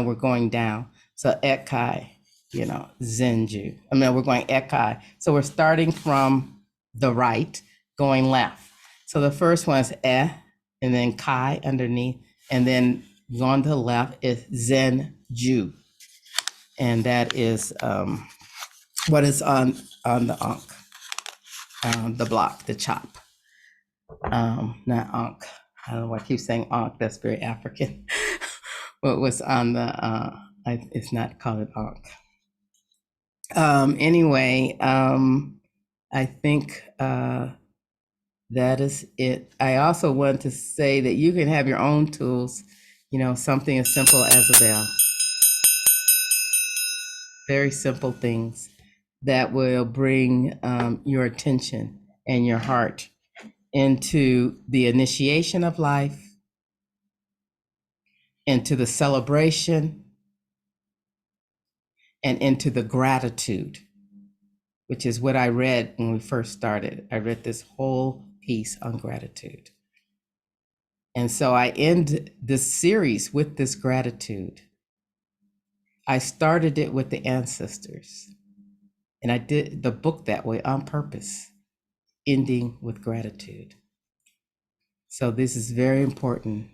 we're going down. So Ekai, Zenju. We're going Ekai. So we're starting from the right, going left. So the first one's E, and then Kai underneath, and then on to the left is Zenju. And that is what is on the ankh, the block, the chop. Not ankh. I don't know why I keep saying ankh, that's very African. What was on the, it's not called an ankh. Anyway, I think That is it. I also want to say that you can have your own tools, something as simple as a bell, very simple things that will bring your attention and your heart into the initiation of life, into the celebration, and into the gratitude, which is what I read when we first started. I read this whole piece on gratitude. And so I end this series with this gratitude. I started it with the ancestors, and I did the book that way on purpose, ending with gratitude. So this is very important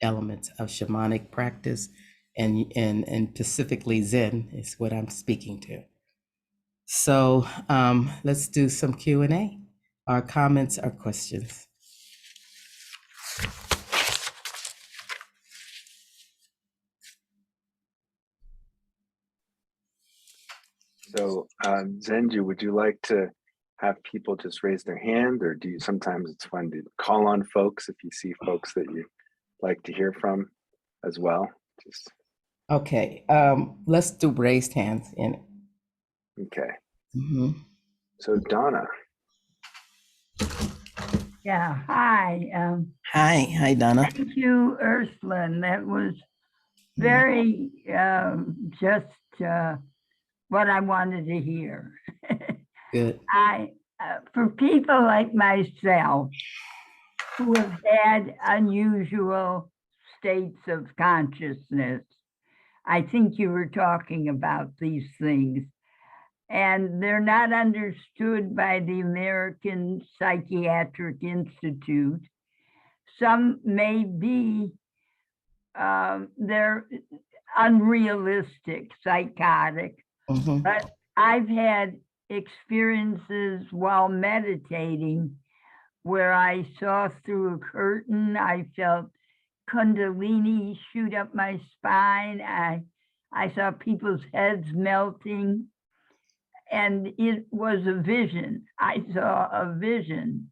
elements of shamanic practice, and specifically Zen is what I'm speaking to. So let's do some Q&A, our comments or questions.
So Zenju, would you like to have people just raise their hand, or do you sometimes it's fun to call on folks if you see folks that you like to hear from as well? Just
Okay, let's do raised hands in it.
okay.
Mm-hmm.
So Donna.
Yeah, hi.
Hi, Donna.
Thank you, Earthlyn. That was very just what I wanted to hear.
Good.
For people like myself who have had unusual states of consciousness, I think you were talking about these things, and they're not understood by the American Psychiatric Institute. Some may be, they're unrealistic, psychotic, but I've had experiences while meditating where I saw through a curtain. I felt kundalini shoot up my spine. I saw people's heads melting, and it was a vision. I saw a vision.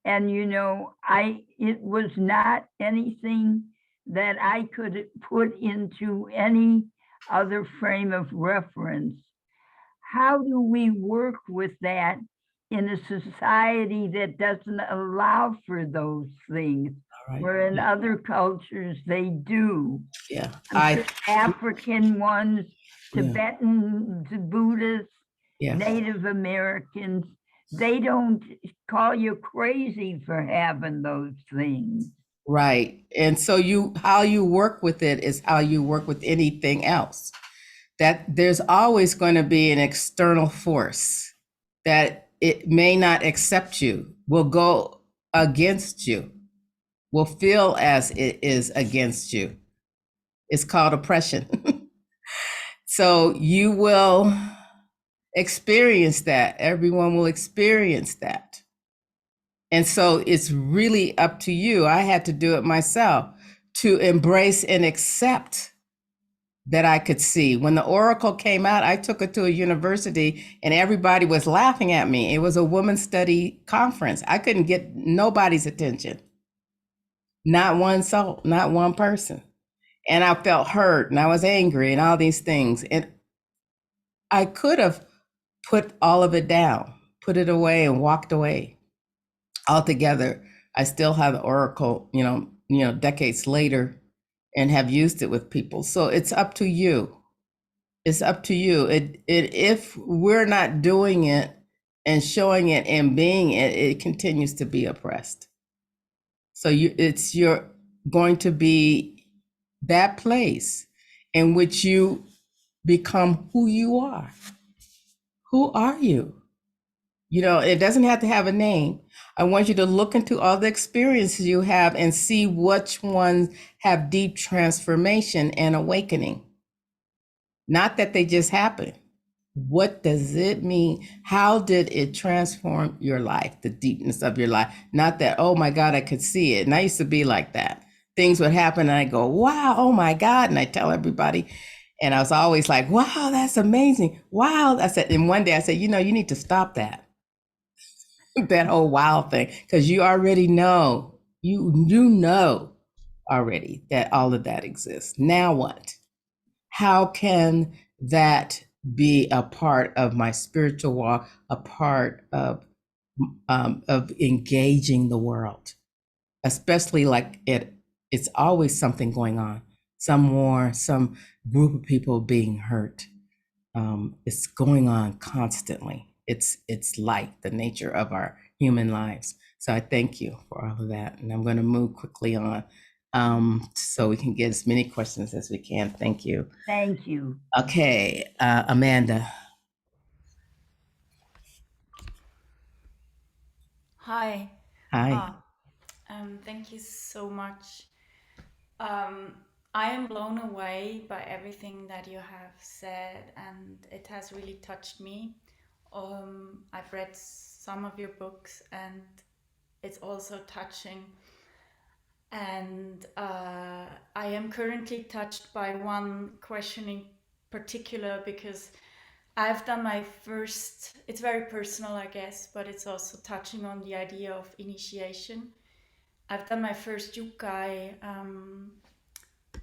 And it was not anything that I could put into any other frame of reference. How do we work with that in a society that doesn't allow for those things, where in other cultures they do?
Yeah,
African ones, Tibetan, Buddhists,
yes.
Native Americans, they don't call you crazy for having those things.
Right. And so how you work with it is how you work with anything else. That there's always going to be an external force that it may not accept you, will go against you, will feel as it is against you. It's called oppression. So you will experience that. Everyone will experience that. And so it's really up to you. I had to do it myself to embrace and accept that I could see. When the oracle came out, I took it to a university and everybody was laughing at me. It was a women's study conference. I couldn't get nobody's attention. Not one soul, not one person. And I felt hurt and I was angry and all these things. And I could have put all of it down, put it away and walked away altogether. I still have the oracle, decades later, and have used it with people. So it's up to you. It's up to you. If we're not doing it and showing it and being it, it continues to be oppressed. So you're going to be that place in which you become who you are. Who are you? It doesn't have to have a name. I want you to look into all the experiences you have and see which ones have deep transformation and awakening. Not that they just happen. What does it mean? How did it transform your life, the deepness of your life? Not that, oh my God, I could see it. And I used to be like that. Things would happen and I go, wow, oh my God. And I tell everybody. And I was always like, wow, that's amazing. Wow. I said, and one day I said, you need to stop that. that whole wow thing, because you already know, you know already that all of that exists. Now what? How can that be a part of my spiritual walk, a part of engaging the world, especially like it's always something going on, some war, some group of people being hurt. It's going on constantly. It's like the nature of our human lives. So I thank you for all of that, and I'm going to move quickly on so we can get as many questions as we can. Thank you.
Thank you.
Okay, Amanda.
Hi.
Hi.
Thank you so much. I am blown away by everything that you have said, and it has really touched me. I've read some of your books, and it's also touching. And I am currently touched by one question in particular, because I've done my first, it's very personal, I guess, but it's also touching on the idea of initiation. I've done my first yukai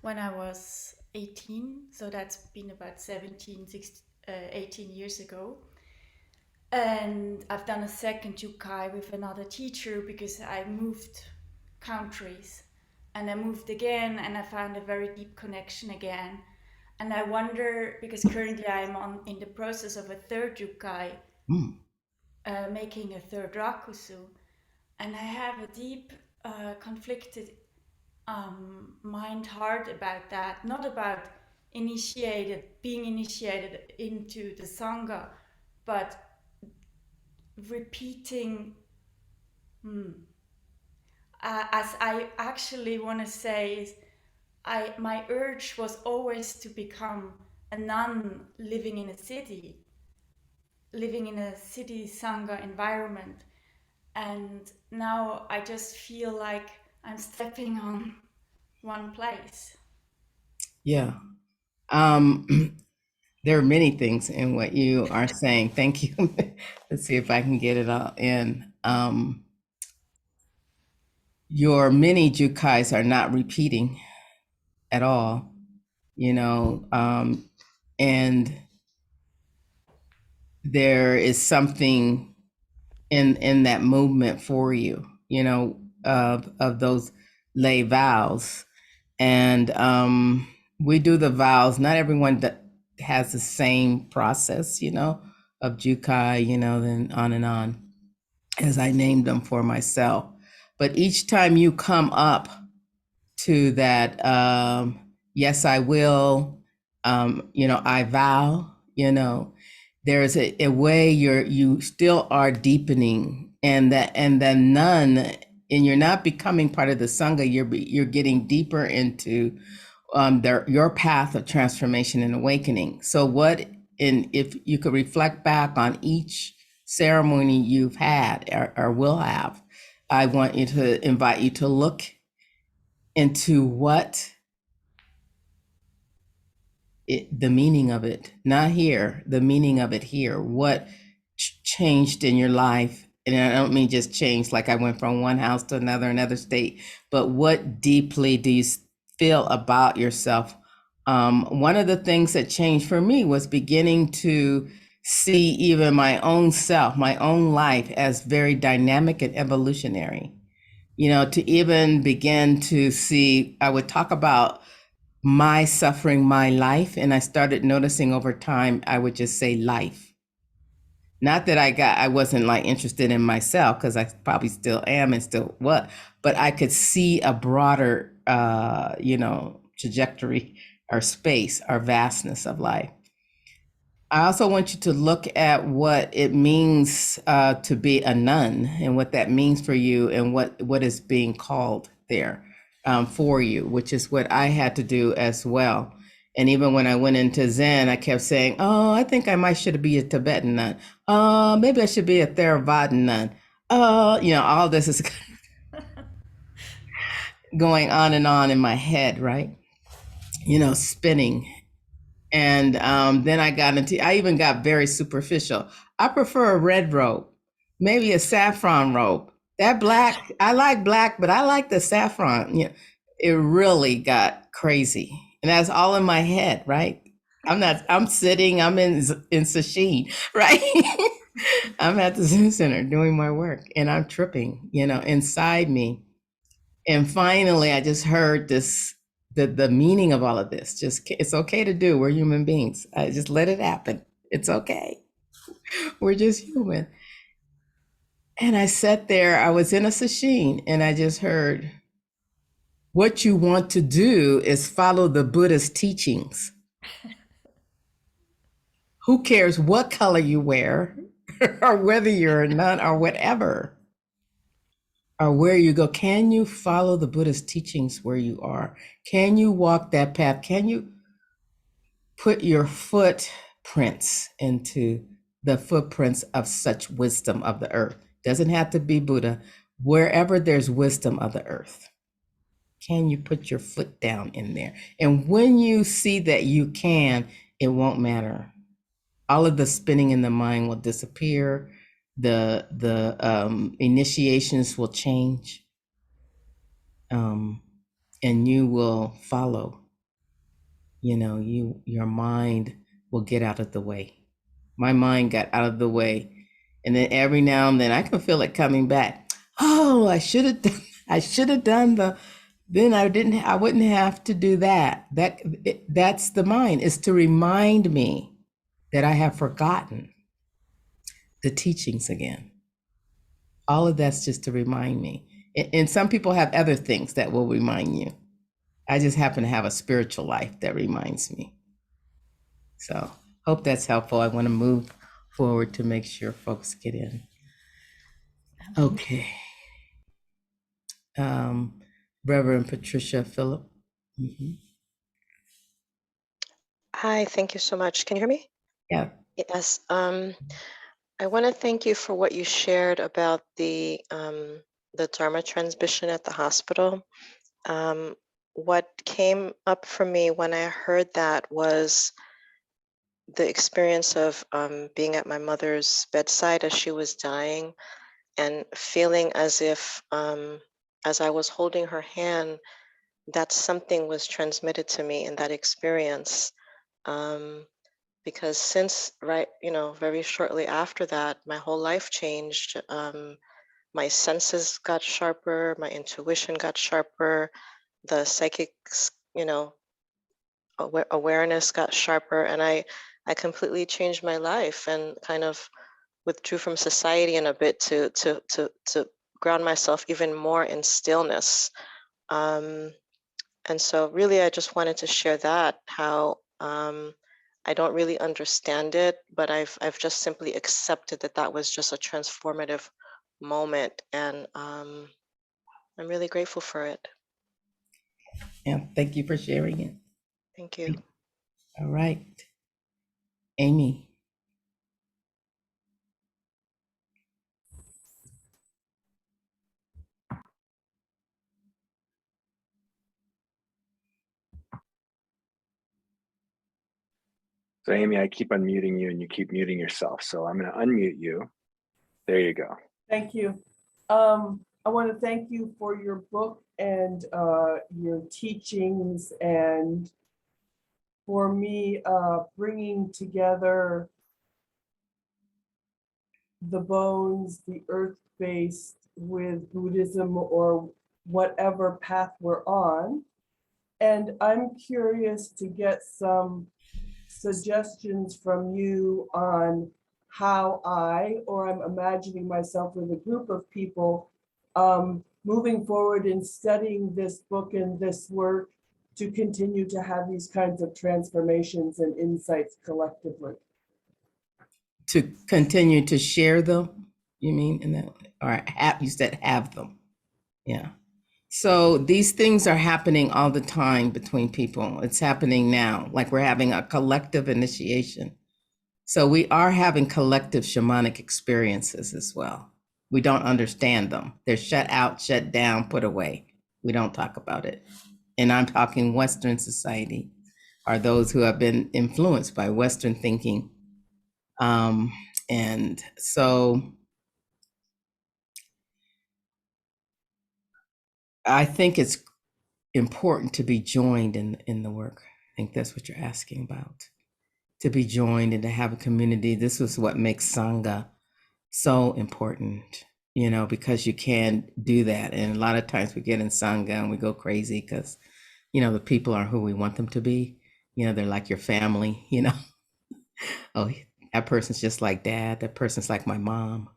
when I was 18, so that's been about 18 years ago. And I've done a second yukai with another teacher because I moved countries, and I moved again, and I found a very deep connection again. And I wonder, because currently I'm in the process of a third yukai, making a third rakusu, and I have a deep conflicted mind heart about that, not about being initiated into the Sangha, but repeating, as I actually want to say, is my urge was always to become a nun living in a city Sangha environment. And now I just feel like I'm stepping on one place.
Yeah. There are many things in what you are saying. Thank you. Let's see if I can get it all in. Your mini jukais are not repeating at all, and there is something in that movement for you, of those lay vows. And we do the vows. Not everyone has the same process, of jukai, then on and on, as I named them for myself. But each time you come up to that, yes, I will, I vow, there's a way you still are deepening, and then none, and you're not becoming part of the Sangha, you're getting deeper into your path of transformation and awakening. So if you could reflect back on each ceremony you've had or will have, I want you to invite you to look into what the meaning of it, not here, the meaning of it here, what changed in your life. And I don't mean just changed, like I went from one house to another state, but what deeply do you feel about yourself? One of the things that changed for me was beginning to see even my own self, my own life, as very dynamic and evolutionary. To even begin to see, I would talk about my suffering, my life, and I started noticing over time, I would just say life. Not that I wasn't like interested in myself, because I probably still am and still what, but I could see a broader, trajectory or space or vastness of life. I also want you to look at what it means to be a nun, and what that means for you, and what is being called there for you, which is what I had to do as well. And even when I went into Zen, I kept saying, oh, I think I should be a Tibetan nun. Maybe I should be a Theravadan nun. All this is going on and on in my head, right? Spinning. And then I even got very superficial. I prefer a red robe. Maybe a saffron robe. That black, I like black, but I like the saffron. Yeah, it really got crazy, and that's all in my head, right? I'm not. I'm sitting. I'm in sashimi, right? I'm at the Zen Center doing my work, and I'm tripping, inside me. And finally, I just heard this. The meaning of all of this. Just it's okay to do. We're human beings. I just let it happen. It's okay. We're just human. And I sat there, I was in a sesshin, and I just heard, what you want to do is follow the Buddha's teachings. Who cares what color you wear, or whether you're a nun or whatever, or where you go? Can you follow the Buddha's teachings where you are? Can you walk that path? Can you put your footprints into the footprints of such wisdom of the earth? Doesn't have to be Buddha. Wherever there's wisdom of the earth, can you put your foot down in there? And when you see that you can, it won't matter. All of the spinning in the mind will disappear. The initiations will change, and you will follow. Your mind will get out of the way. My mind got out of the way, and then every now and then I can feel it coming back. Oh, I should have done the. Then I wouldn't have to do that. That's the mind, is to remind me that I have forgotten the teachings again. All of that's just to remind me. And some people have other things that will remind you. I just happen to have a spiritual life that reminds me. So hope that's helpful. I want to move forward to make sure folks get in. Okay. Reverend Patricia Phillip. Mm-hmm.
Hi, thank you so much. Can you hear me?
Yeah.
Yes. I want to thank you for what you shared about the Dharma transmission at the hospital. What came up for me when I heard that was the experience of being at my mother's bedside as she was dying, and feeling as if, as I was holding her hand, that something was transmitted to me in that experience. Because since, very shortly after that, my whole life changed. My senses got sharper, my intuition got sharper, the psychic, awareness got sharper, and I completely changed my life and kind of withdrew from society in a bit to ground myself even more in stillness. And so really, I just wanted to share that, how I don't really understand it, but I've just simply accepted that that was just a transformative moment, and I'm really grateful for it.
Yeah, thank you for sharing it.
Thank you.
All right. Amy.
So Amy, I keep unmuting you and you keep muting yourself. So I'm going to unmute you. There you go.
Thank you. I want to thank you for your book and your teachings, and for me bringing together the bones, the earth-based with Buddhism or whatever path we're on. And I'm curious to get some suggestions from you on how I'm imagining myself with a group of people moving forward in studying this book and this work to continue to have these kinds of transformations and insights collectively.
To continue to share them, you mean? In that way? Or you said have them. Yeah. So these things are happening all the time between people. It's happening now, like we're having a collective initiation. So we are having collective shamanic experiences as well. We don't understand them. They're shut out, shut down, put away. We don't talk about it. And I'm talking Western society, are those who have been influenced by Western thinking. And so I think it's important to be joined in the work. I think that's what you're asking about. To be joined and to have a community. This is what makes Sangha so important, because you can do that. And a lot of times we get in Sangha and we go crazy because, the people aren't who we want them to be. They're like your family, Oh, that person's just like dad. That person's like my mom.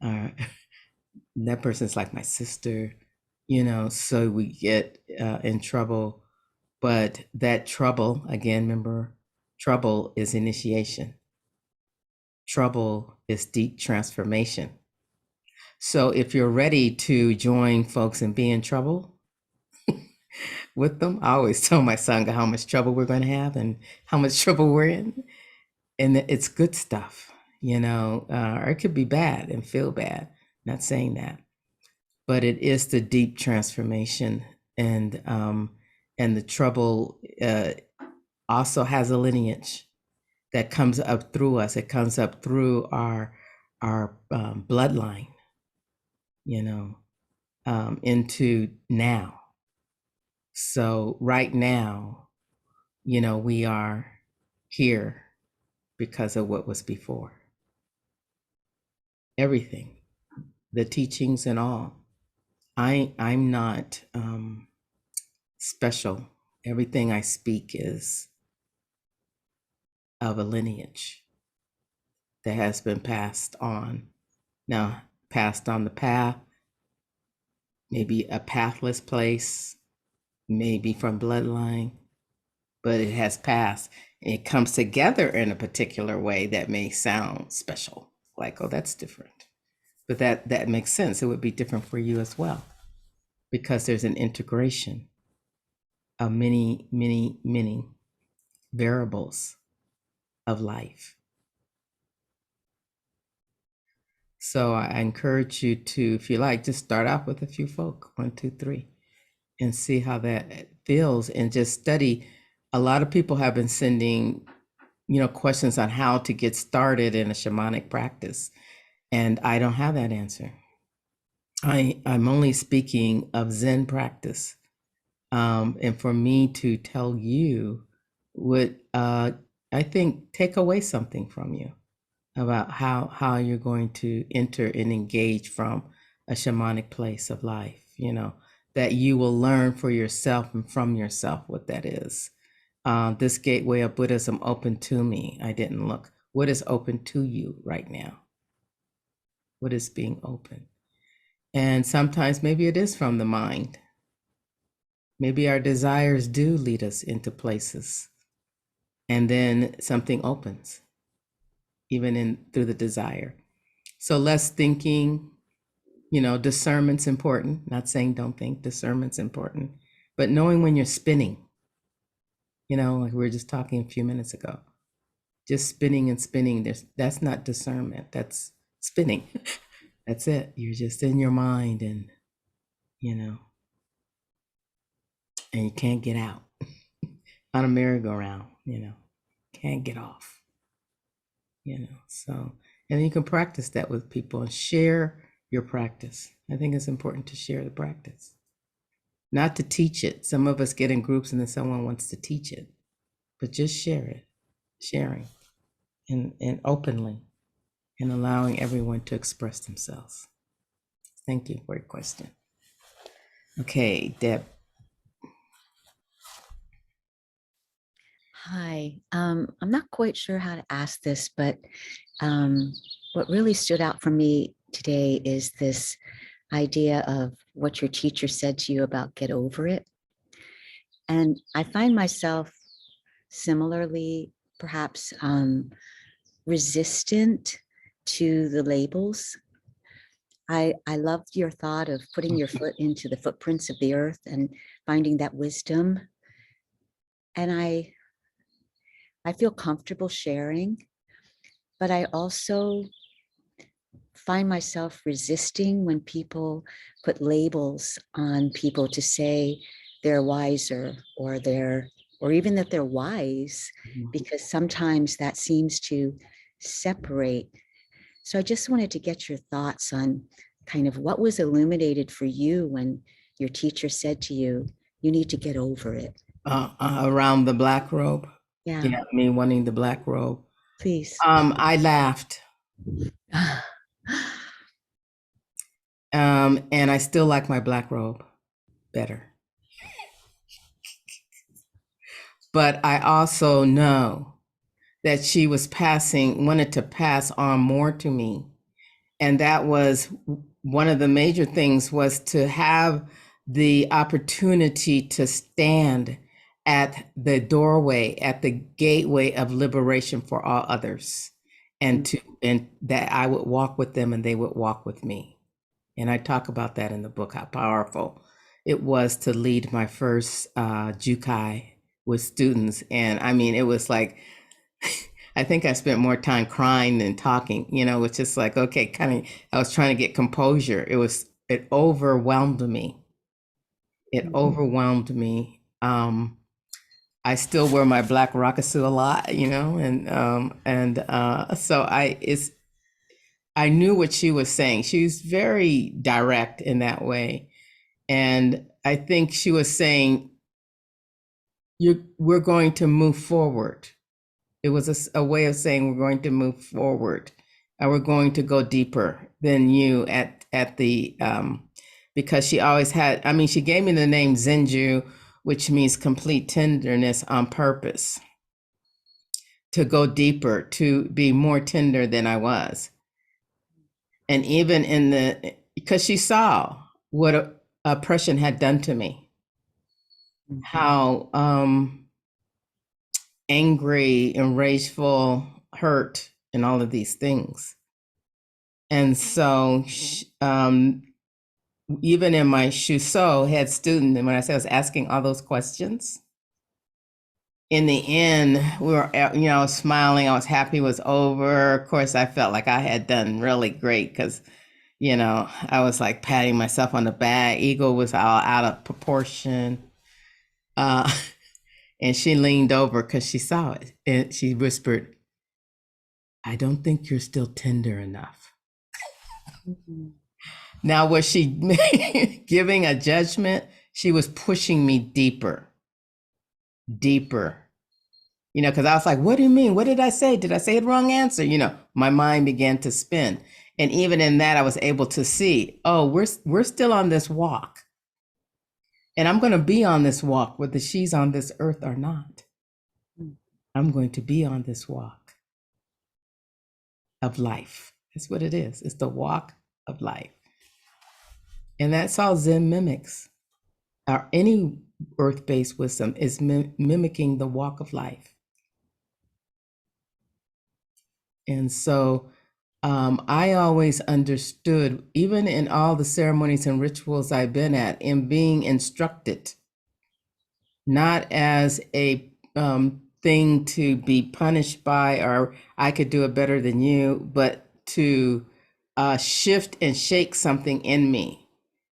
That person's like my sister, so we get in trouble. But that trouble, again, remember, trouble is initiation. Trouble is deep transformation. So if you're ready to join folks and be in trouble with them, I always tell my son how much trouble we're going to have and how much trouble we're in. And it's good stuff, or it could be bad and feel bad. Not saying that, but it is the deep transformation, and the trouble also has a lineage that comes up through us. It comes up through our bloodline, into now. So right now, we are here because of what was before. Everything, the teachings and all. I'm not special. Everything I speak is of a lineage that has been passed on. Now, passed on the path, maybe a pathless place, maybe from bloodline, but it has passed. It comes together in a particular way that may sound special, like, oh, that's different. But that makes sense. It would be different for you as well, because there's an integration of many, many, many variables of life. So I encourage you to, if you like, just start off with a few folk, 1, 2, 3, and see how that feels, and just study. A lot of people have been sending, questions on how to get started in a shamanic practice, and I don't have that answer. I'm only speaking of Zen practice, and for me to tell you would, I think, take away something from you about how you're going to enter and engage from a shamanic place of life, that you will learn for yourself and from yourself what that is. This gateway of Buddhism opened to me. I didn't look. What is open to you right now? What is being open? And sometimes maybe it is from the mind. Maybe our desires do lead us into places, and then something opens, even through the desire. So less thinking, discernment's important. Not saying don't think, discernment's important, but knowing when you're spinning, like we were just talking a few minutes ago, just spinning and spinning. That's not discernment, that's spinning. That's it. You're just in your mind, and and you can't get out on a merry-go-round, can't get off, so, and you can practice that with people and share your practice. I think it's important to share the practice, not to teach it. Some of us get in groups and then someone wants to teach it, but just share it, sharing and openly, and allowing everyone to express themselves. Thank you for your question. Okay, Deb.
Hi, I'm not quite sure how to ask this, but what really stood out for me today is this idea of what your teacher said to you about get over it. And I find myself similarly, perhaps resistant to the labels. I loved your thought of putting your foot into the footprints of the earth and finding that wisdom. And I feel comfortable sharing, but I also find myself resisting when people put labels on people to say they're wiser or even that they're wise, because sometimes that seems to separate. So I just wanted to get your thoughts on kind of what was illuminated for you when your teacher said to you, you need to get over it.
Around the black robe.
Yeah.
Yeah, me wanting the black robe.
Please.
I laughed. And I still like my black robe better. But I also know that she wanted to pass on more to me. And that was one of the major things, was to have the opportunity to stand at the doorway, at the gateway of liberation for all others, and that I would walk with them and they would walk with me. And I talk about that in the book, how powerful it was to lead my first Jukai with students. And I mean, it was like, I think I spent more time crying than talking, it's just like, okay, I was trying to get composure. It overwhelmed me. It overwhelmed me. I still wear my black rakusu a lot, so I knew what she was saying. She was very direct in that way. And I think she was saying, we're going to move forward. It was a way of saying we're going to move forward and we're going to go deeper than you at the, because she always had, she gave me the name Zenju, which means complete tenderness on purpose, to go deeper, to be more tender than I was. And even because she saw what oppression had done to me, how angry and rageful, hurt, and all of these things. And so even in my Shuso head student, and when I said I was asking all those questions, in the end, we were, I was smiling, I was happy it was over. Of course, I felt like I had done really great because, I was like patting myself on the back. Ego was all out of proportion. And she leaned over because she saw it. And she whispered, I don't think you're still tender enough. Now, was she giving a judgment? She was pushing me deeper. Because I was like, what do you mean? What did I say? Did I say the wrong answer? My mind began to spin. And even in that, I was able to see, oh, we're still on this walk. And I'm going to be on this walk, whether she's on this earth or not. I'm going to be on this walk of life. That's what it is. It's the walk of life. And that's all Zen mimics. Any earth-based wisdom is mimicking the walk of life. And so I always understood, even in all the ceremonies and rituals I've been at, in being instructed, not as a thing to be punished by, or I could do it better than you, but to shift and shake something in me.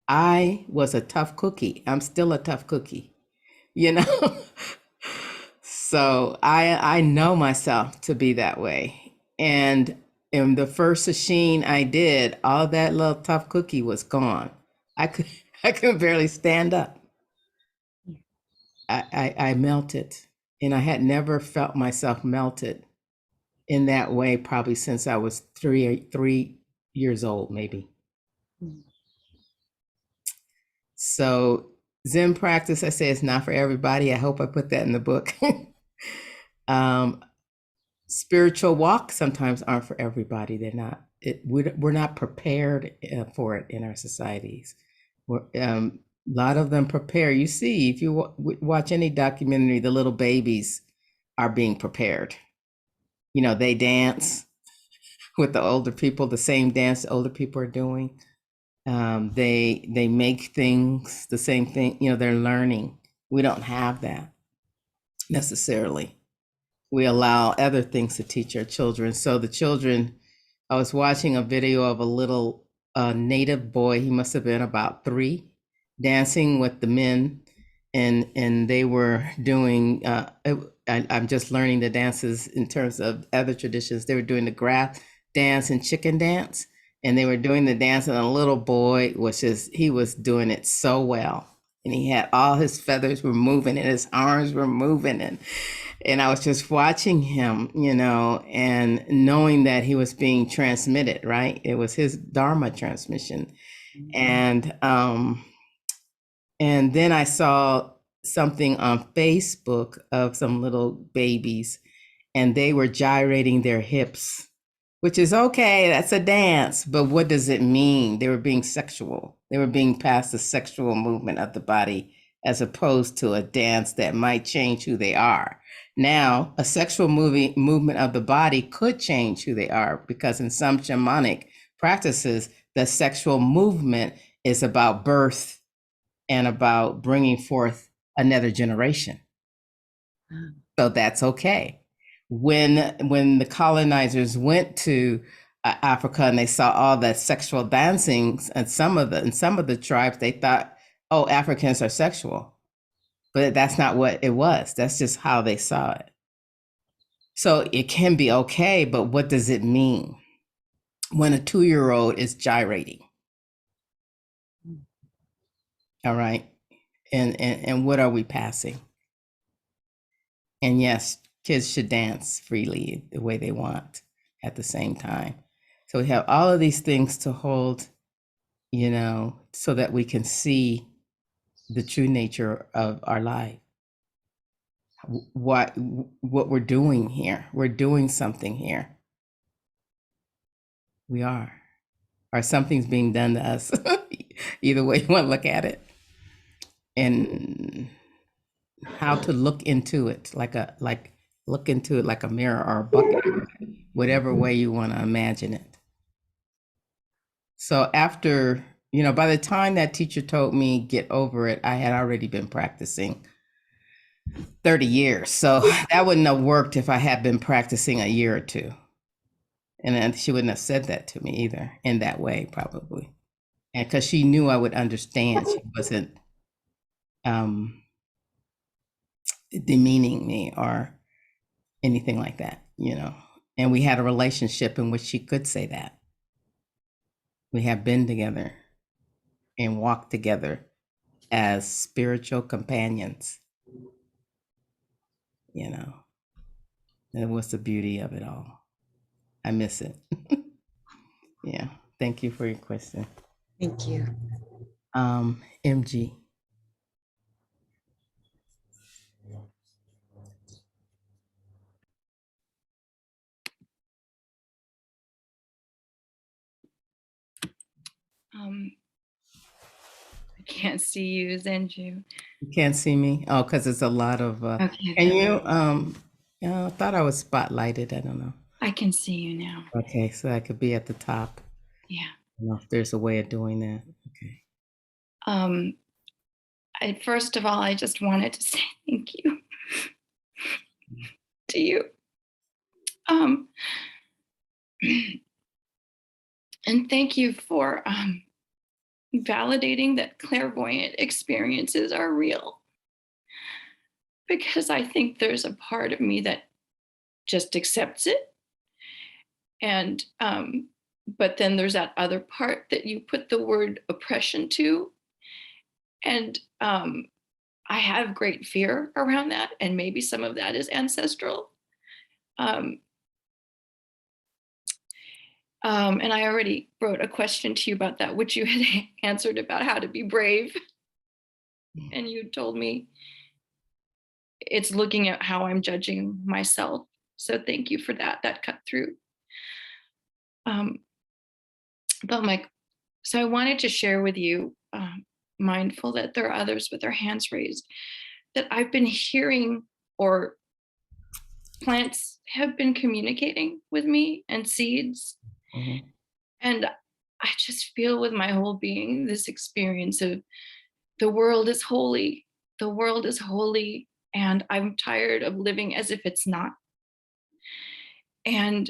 I was a tough cookie. I'm still a tough cookie, So I know myself to be that way. And in the first sesshin I did, all that little tough cookie was gone. I could barely stand up. I melted, and I had never felt myself melted in that way, probably since I was 3 years old, maybe. So Zen practice, I say, it's not for everybody. I hope I put that in the book. Spiritual walk sometimes aren't for everybody. They're not. We're not prepared for it in our societies. A lot of them prepare. You see, if you watch any documentary, the little babies are being prepared. They dance with the older people, the same dance the older people are doing. They make things, the same thing, they're learning. We don't have that necessarily. We allow other things to teach our children. So the children, I was watching a video of a little native boy, he must have been about 3, dancing with the men, and they were doing, I'm just learning the dances in terms of other traditions. They were doing the grass dance and chicken dance. and they were doing the dance, and a little boy was he was doing it so well. And he had all his feathers were moving and his arms were moving. And I was just watching him, and knowing that he was being transmitted, right? It was his Dharma transmission. And then I saw something on Facebook of some little babies, and they were gyrating their hips, which is okay. That's a dance. But what does it mean? They were being sexual. They were being past the sexual movement of the body, as opposed to a dance that might change who they are. Now, a sexual movement of the body could change who they are, because in some shamanic practices, the sexual movement is about birth and about bringing forth another generation. So that's okay. When the colonizers went to Africa and they saw all that sexual dancing, and some of the tribes, they thought, oh, Africans are sexual. But that's not what it was. That's just how they saw it. So it can be okay, but what does it mean when a 2-year-old is gyrating? All right. And what are we passing? And yes, kids should dance freely the way they want at the same time. So we have all of these things to hold, so that we can see the true nature of our life. What we're doing here. We're doing something here. We are. Or something's being done to us. Either way you want to look at it. And how to look into it, look into it like a mirror or a bucket, whatever way you want to imagine it. So after, by the time that teacher told me get over it, I had already been practicing 30 years. So that wouldn't have worked if I had been practicing a year or two. And then she wouldn't have said that to me either in that way, probably. And because she knew I would understand, she wasn't demeaning me or anything like that, And we had a relationship in which she could say that. We have been together and walked together as spiritual companions, And what's the beauty of it all? I miss it. Yeah. Thank you for your question.
Thank you.
MG.
I can't see you, Zenju.
You can't see me? Oh, because it's a lot of
Okay.
Can you I thought I was spotlighted. I don't know.
I can see you now.
Okay, so I could be at the top.
Yeah.
I don't know if there's a way of doing that. Okay.
First of all, I just wanted to say thank you to you. And thank you for validating that clairvoyant experiences are real. Because I think there's a part of me that just accepts it. And but then there's that other part that you put the word oppression to. And I have great fear around that. And maybe some of that is ancestral. And I already wrote a question to you about that, which you had answered about how to be brave. And you told me it's looking at how I'm judging myself. So thank you for that. That cut through. So I wanted to share with you, mindful that there are others with their hands raised, that I've been hearing, or plants have been communicating with me, and seeds. Mm-hmm. And I just feel with my whole being this experience of the world is holy. The world is holy. And I'm tired of living as if it's not. And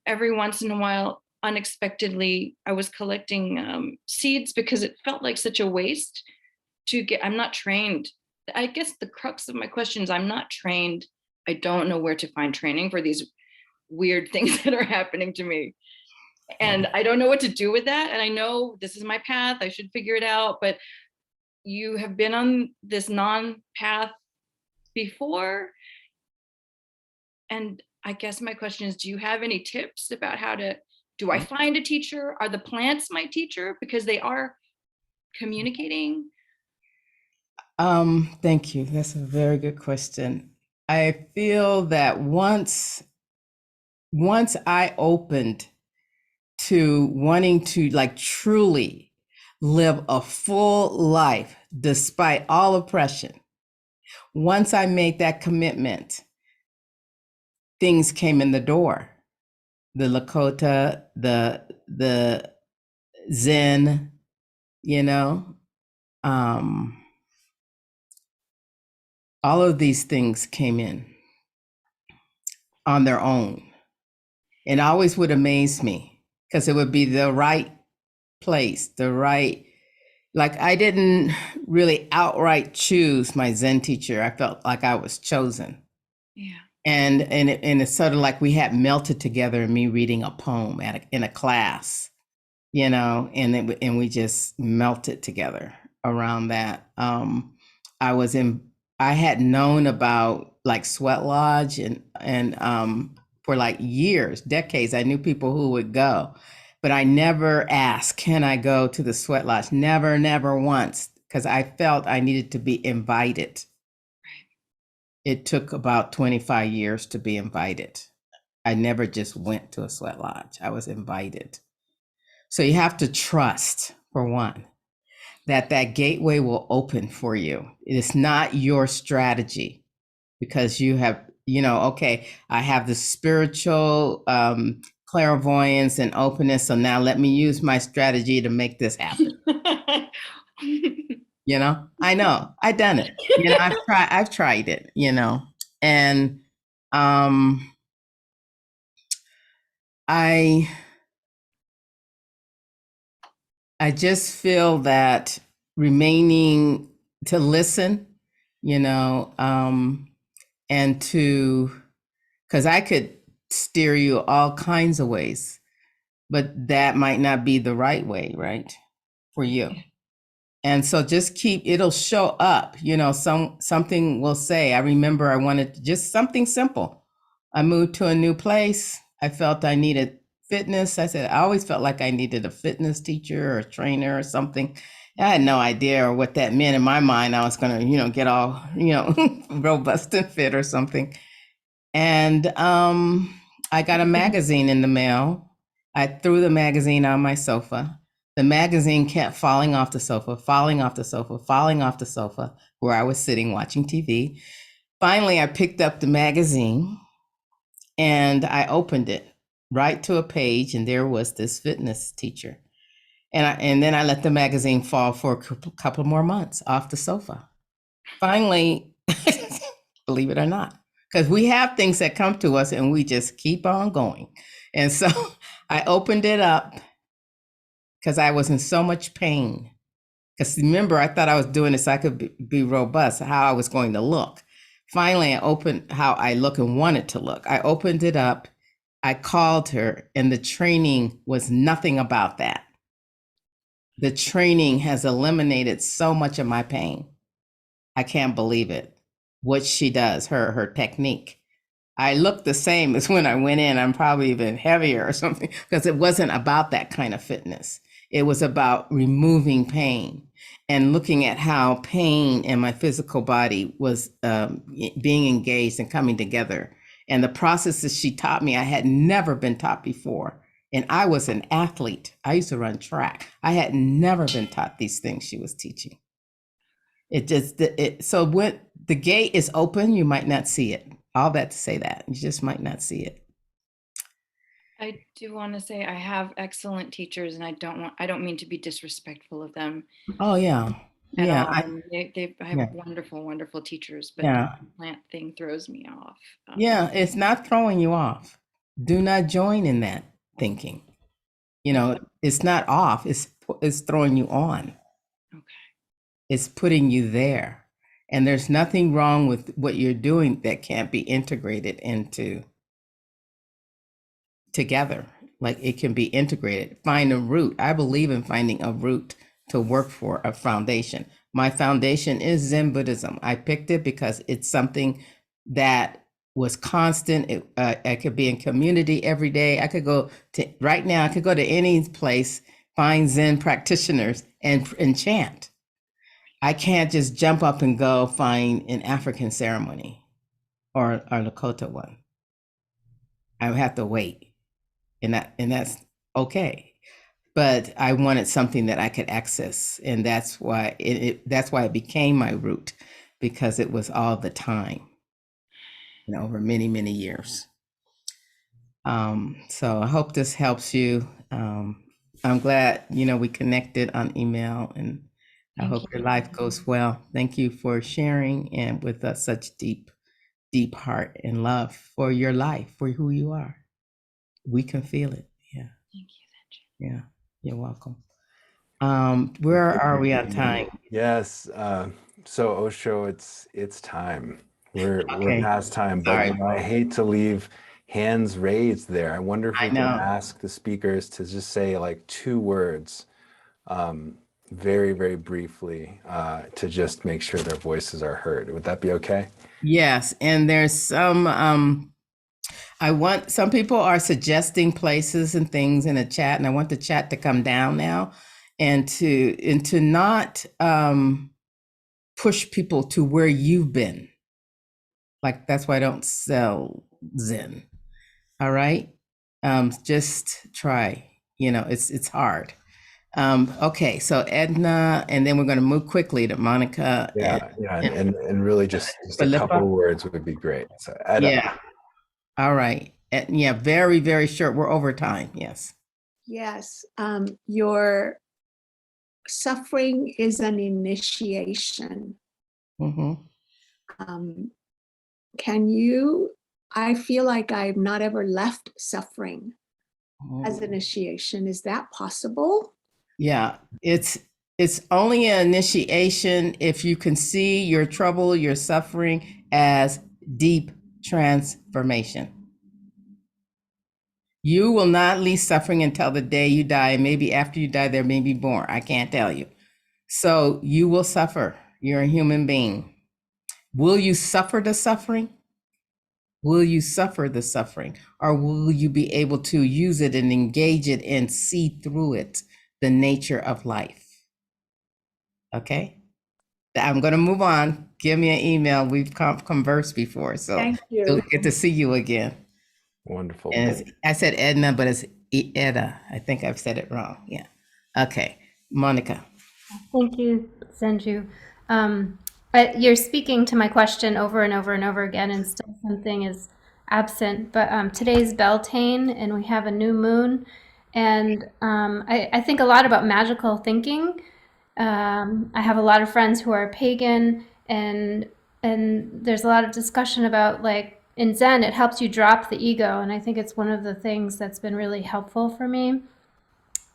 every once in a while, unexpectedly, I was collecting seeds because it felt like such a waste to get. I'm not trained. I guess the crux of my question is I'm not trained. I don't know where to find training for these weird things that are happening to me. And I don't know what to do with that. And I know this is my path, I should figure it out, but you have been on this non-path before. And I guess my question is, do you have any tips about do I find a teacher? Are the plants my teacher? Because they are communicating.
Thank you. That's a very good question. I feel that once I opened to wanting to like truly live a full life despite all oppression, once I made that commitment, things came in the door. The Lakota, the Zen, you know, all of these things came in on their own. And always would amaze me because it would be the right place, like I didn't really outright choose my Zen teacher. I felt like I was chosen.
Yeah.
And it's sort of like we had melted together in me reading a poem in a class, you know, and we just melted together around that. I had known about like Sweat Lodge and for like years, decades. I knew people who would go, but I never asked, can I go to the Sweat Lodge? Never once, because I felt I needed to be invited. It took about 25 years to be invited. I never just went to a Sweat Lodge. I was invited. So you have to trust, for one, that gateway will open for you. It is not your strategy because you have, you know, okay, I have the spiritual clairvoyance and openness. So now let me use my strategy to make this happen. You know, I've done it. You know, I've tried it, you know, and I just feel that remaining to listen, you know, and because I could steer you all kinds of ways, but that might not be the right way, right, for you. And so just it'll show up, you know, something will say, I remember I wanted just something simple. I moved to a new place. I felt I needed fitness. I said, I always felt like I needed a fitness teacher or a trainer or something. I had no idea what that meant. In my mind, I was going to, you know, get all, you know, robust and fit or something. And I got a magazine in the mail. I threw the magazine on my sofa. The magazine kept falling off the sofa, where I was sitting watching TV. Finally, I picked up the magazine and I opened it right to a page, and there was this fitness teacher. And then I let the magazine fall for a couple more months off the sofa. Finally, believe it or not, because we have things that come to us and we just keep on going. And so I opened it up because I was in so much pain. Because remember, I thought I was doing this so I could be robust, how I was going to look. Finally, I opened how I look and wanted to look. I opened it up. I called her, and the training was nothing about that. The training has eliminated so much of my pain. I can't believe it. What she does, her technique. I look the same as when I went in. I'm probably even heavier or something because it wasn't about that kind of fitness. It was about removing pain and looking at how pain in my physical body was being engaged and coming together. And the processes she taught me, I had never been taught before. And I was an athlete. I used to run track. I had never been taught these things she was teaching. So when the gate is open, you might not see it. All that to say that you just might not see it.
I do want to say I have excellent teachers, and I don't mean to be disrespectful of them.
Oh yeah, yeah.
I have
yeah.
wonderful teachers, but
Yeah.
the plant thing throws me off.
Yeah, it's not throwing you off. Do not join in that thinking. You know, it's not off. It's throwing you on.
Okay.
It's putting you there. And there's nothing wrong with what you're doing that can't be integrated into together Like it can be integrated. Find a root. I believe in finding a root to work for, a foundation. My foundation is Zen Buddhism. I picked it because it's something that was constant. I could be in community every day. I could go to, right now, I could go to any place, find Zen practitioners and chant. I can't just jump up and go find an African ceremony or Lakota one. I would have to wait. And that's okay. But I wanted something that I could access, and that's why it became my root, because it was all the time, over many years. So I hope this helps you. I'm glad we connected on email, and I hope your life goes well. Thank you for sharing, and with such deep heart and love for your life, for who you are. We can feel it. Yeah.
Thank you, Zenju.
Yeah. You're welcome. Where are we on time?
Yes. So Osho, it's time. We're
Okay.
past time, but
Sorry.
I hate to leave hands raised there. I wonder if we can ask the speakers to just say like 2 words, very briefly, to just make sure their voices are heard. Would that be okay?
Yes, and there's some some people are suggesting places and things in the chat, and I want the chat to come down now and to not push people to where you've been. Like, that's why I don't sell Zen. All right. Just try, it's hard. Okay, so Edna, and then we're going to move quickly to Monica.
And really just a couple of words would be great. So Edna.
Yeah. All right. Yeah, very short. We're over time. Yes.
Yes. Your suffering is an initiation. I feel like I've not ever left suffering as initiation. Is that possible?
Yeah, it's only an initiation if you can see your trouble, your suffering as deep transformation. You will not leave suffering until the day you die, and maybe after you die, there may be more. I can't tell you. So you will suffer. You're a human being. Will you suffer the suffering? Will you suffer the suffering? Or will you be able to use it and engage it and see through it the nature of life? Okay. I'm going to move on. Give me an email. We've conversed before, so
Thank you.
we'll get to see you again.
Wonderful.
And I said Edna, but it's Edda. I think I've said it wrong. Yeah. Okay. Monica.
Thank you, Zenju. You're speaking to my question over and over and over again, and still something is absent. But today's Beltane, and we have a new moon. And I think a lot about magical thinking. I have a lot of friends who are pagan, and there's a lot of discussion about, like, in Zen, it helps you drop the ego, and I think it's one of the things that's been really helpful for me.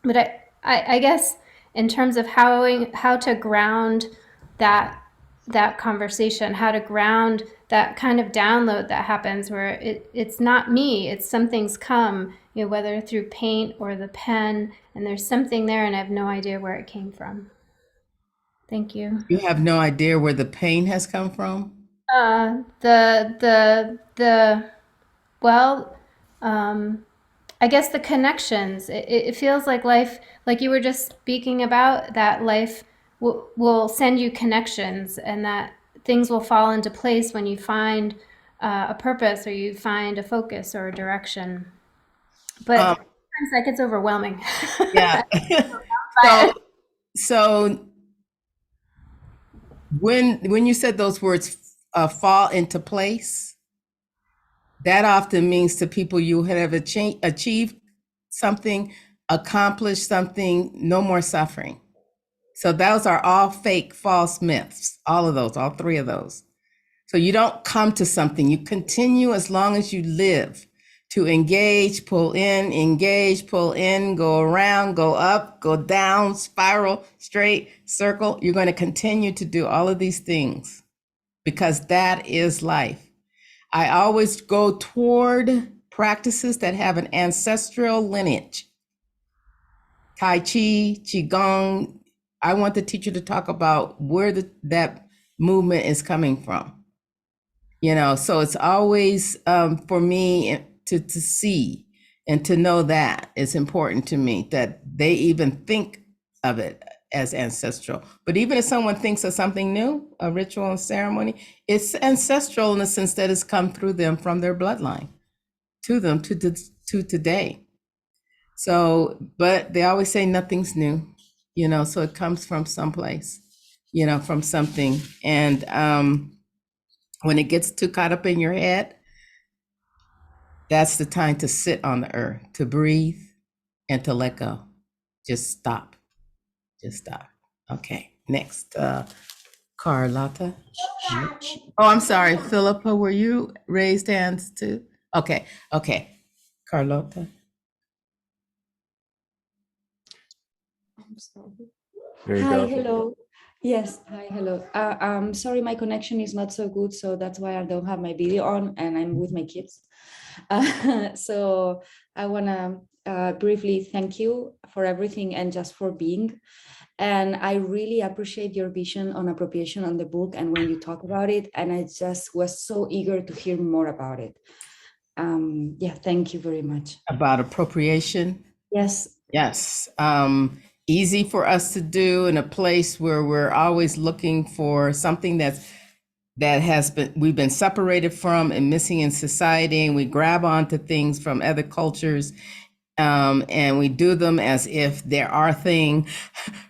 But I guess in terms of how to ground that conversation, how to ground that kind of download that happens where it's not me, it's something's come, whether through paint or the pen, and there's something there and I have no idea where it came from. Thank you.
You have no idea where the pain has come from?
I guess the connections. It feels like life, like you were just speaking about, that life will send you connections, and that things will fall into place when you find a purpose, or you find a focus or a direction. But sometimes that gets overwhelming.
Yeah. So when you said those words, fall into place, that often means to people you have achieved something, accomplished something, no more suffering. So those are all fake, false myths, all of those, all 3 of those. So you don't come to something, you continue as long as you live to engage, pull in, go around, go up, go down, spiral, straight, circle. You're going to continue to do all of these things because that is life. I always go toward practices that have an ancestral lineage. Tai Chi, Qigong. I want the teacher to talk about where that movement is coming from. So it's always for me to see and to know that it's important to me that they even think of it as ancestral. But even if someone thinks of something new, a ritual and ceremony, it's ancestral in the sense that it's come through them from their bloodline to them to today. So, but they always say nothing's new, so it comes from someplace, from something. And when it gets too caught up in your head, that's the time to sit on the earth, to breathe and to let go. Just stop. Okay, next, Carlotta. Oh, I'm sorry, Philippa, were you raised hands too? Okay, Carlotta.
I'm sorry.
There you
Hi,
go.
hello. Yes, hi, hello. Sorry, my connection is not so good, so that's why I don't have my video on and I'm with my kids. So I want to briefly thank you for everything and just for being. And I really appreciate your vision on appropriation on the book and when you talk about it. And I just was so eager to hear more about it. Yeah, thank you very much.
About appropriation?
Yes.
Yes. Easy for us to do in a place where we're always looking for something we've been separated from and missing in society, and we grab onto things from other cultures, and we do them as if they're our thing,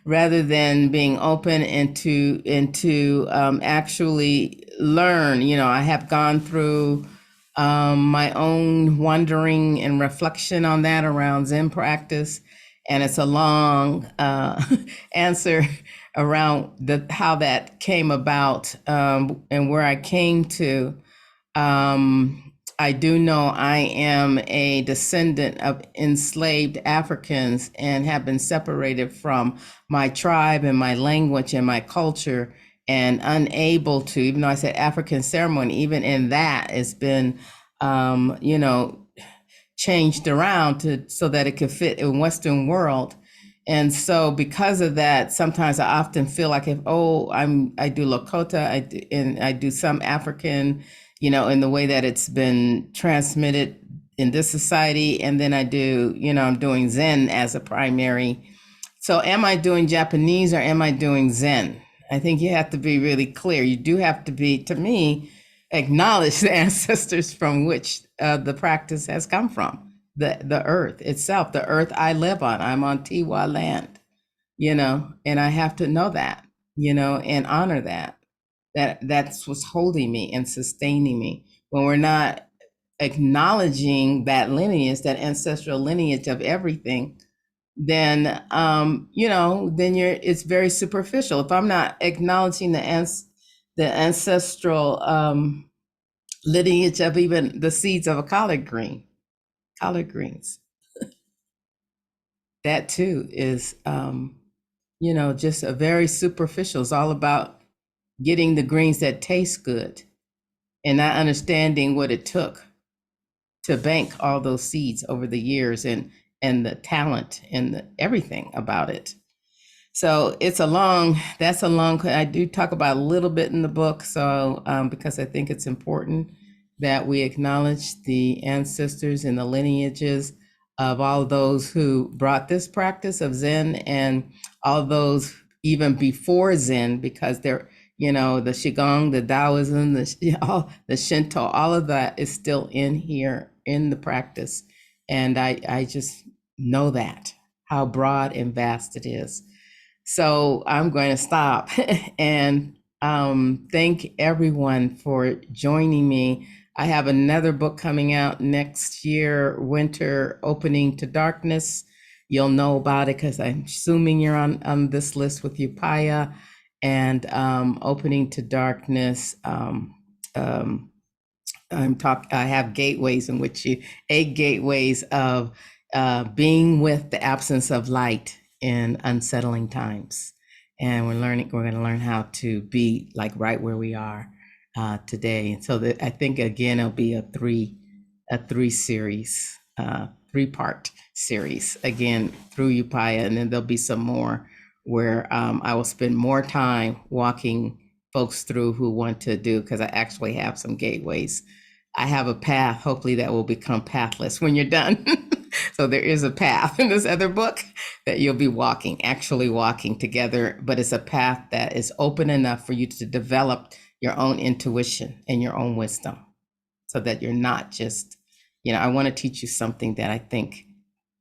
rather than being open and to actually learn. I have gone through my own wondering and reflection on that around Zen practice. And it's a long answer around how that came about and where I came to. I do know I am a descendant of enslaved Africans and have been separated from my tribe and my language and my culture, and unable to, even though I said African ceremony, even in that it's been, changed around so that it could fit in Western world. And so because of that, sometimes I often feel like I do Lakota, I do some African, in the way that it's been transmitted in this society. And then I do, I'm doing Zen as a primary. So am I doing Japanese or am I doing Zen? I think you have to be really clear. You do have to be, to me, acknowledge the ancestors from which the practice has come from, the earth itself, the earth I live on. I'm on Tiwa land, and I have to know that, and honor that's what's holding me and sustaining me. When we're not acknowledging that lineage, that ancestral lineage of everything, then it's very superficial. If I'm not acknowledging the ancestral lineage of even the seeds of a collard greens, that too is just a very superficial. It's all about getting the greens that taste good and not understanding what it took to bank all those seeds over the years and the talent and everything about it. So that's a long, I do talk about a little bit in the book. So, because I think it's important that we acknowledge the ancestors and the lineages of all those who brought this practice of Zen, and all those even before Zen, because they're, the Qigong, the Taoism, the Shinto, all of that is still in here in the practice. And I just know that, how broad and vast it is. So I'm going to stop and thank everyone for joining me. I have another book coming out next year, Winter, Opening to Darkness. You'll know about it because I'm assuming you're on this list with Upaya, and Opening to Darkness. I have gateways in which 8 gateways of being with the absence of light in unsettling times. And we're going to learn how to be like right where we are today. And so I think again, it'll be a a three-part series, again, through Upaya. And then there'll be some more where I will spend more time walking folks through who want to do, because I actually have some gateways. I have a path, hopefully that will become pathless when you're done. So there is a path in this other book that you'll be actually walking together, but it's a path that is open enough for you to develop your own intuition and your own wisdom, so that you're not just, I want to teach you something that I think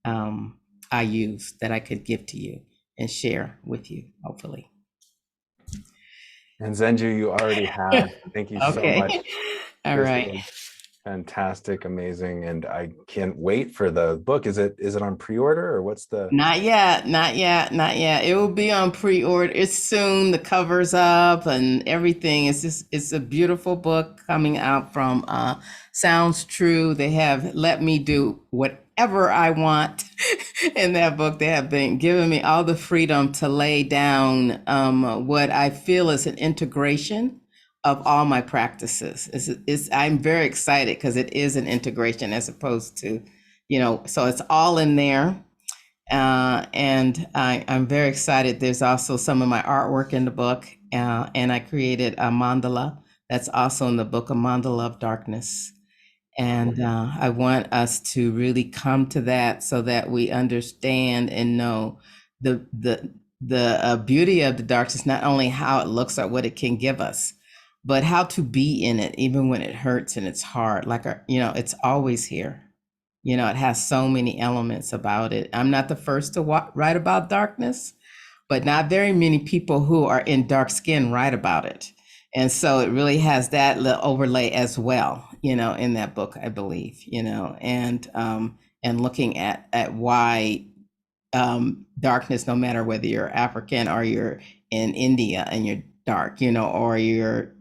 I use, that I could give to you and share with you, hopefully.
And Zenju, you already have. Thank you so much.
All
This
right.
was fantastic, amazing, and I can't wait for the book. Is it on pre-order, or what's the?
Not yet. It will be on pre-order. It's soon. The cover's up and everything. It's a beautiful book coming out from Sounds True. They have let me do whatever I want in that book. They have been giving me all the freedom to lay down what I feel is an integration of all my practices. I'm very excited because it is an integration as opposed to, so it's all in there. And I'm very excited. There's also some of my artwork in the book, and I created a mandala that's also in the book, a mandala of darkness. And I want us to really come to that so that we understand and know the beauty of the darkness, not only how it looks or what it can give us, but how to be in it, even when it hurts and it's hard. Like, it's always here. It has so many elements about it. I'm not the first to write about darkness, but not very many people who are in dark skin write about it. And so it really has that little overlay as well, in that book, I believe, and looking at why darkness, no matter whether you're African or you're in India and you're dark, or you're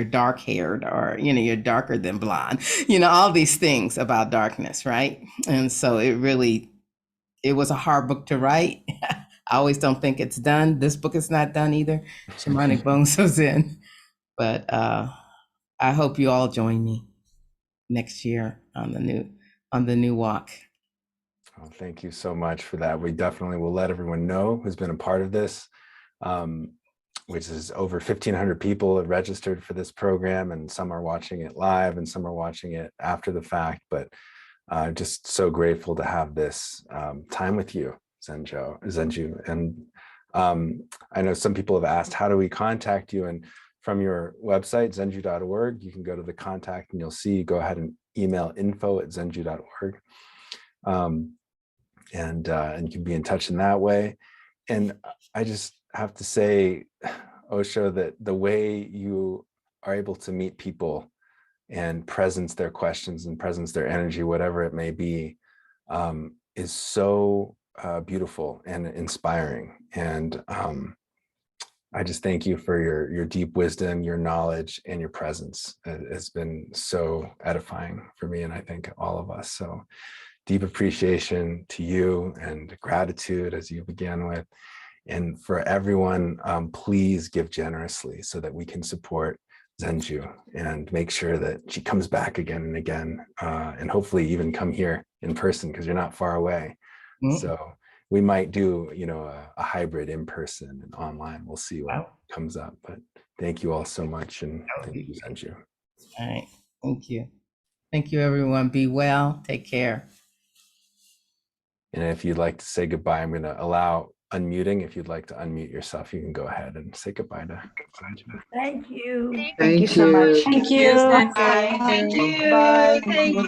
dark haired, or, you're darker than blonde, all these things about darkness. Right. And so it was a hard book to write. I always don't think it's done. This book is not done either. Shamanic Bones of Zen. But I hope you all join me next year on the new walk.
Oh, thank you so much for that. We definitely will let everyone know who's been a part of this, which is over 1,500 people have registered for this program, and some are watching it live and some are watching it after the fact. But just so grateful to have this time with you, Zenju. And I know some people have asked, how do we contact you? And from your website, zenju.org, you can go to the contact and you'll see, go ahead and email info@zenju.org. And you can be in touch in that way. And I just have to say, Osho, that the way you are able to meet people and presence their questions and presence their energy, whatever it may be, is so beautiful and inspiring. And I just thank you for your deep wisdom, your knowledge, and your presence. It has been so edifying for me, and I think all of us. So deep appreciation to you and gratitude, as you began with. And for everyone, please give generously so that we can support Zenju and make sure that she comes back again and again, and hopefully even come here in person, because you're not far away. Mm-hmm. So we might do, a hybrid in person and online. We'll see what comes up. But thank you all so much, and thank you, Zenju.
All right, thank you. Thank you, everyone. Be well. Take care.
And if you'd like to say goodbye, I'm going to allow unmuting. If you'd like to unmute yourself, you can go ahead and say goodbye to Zenju.
Thank you.
Thank you so much.
Thank you.
Bye.
Bye.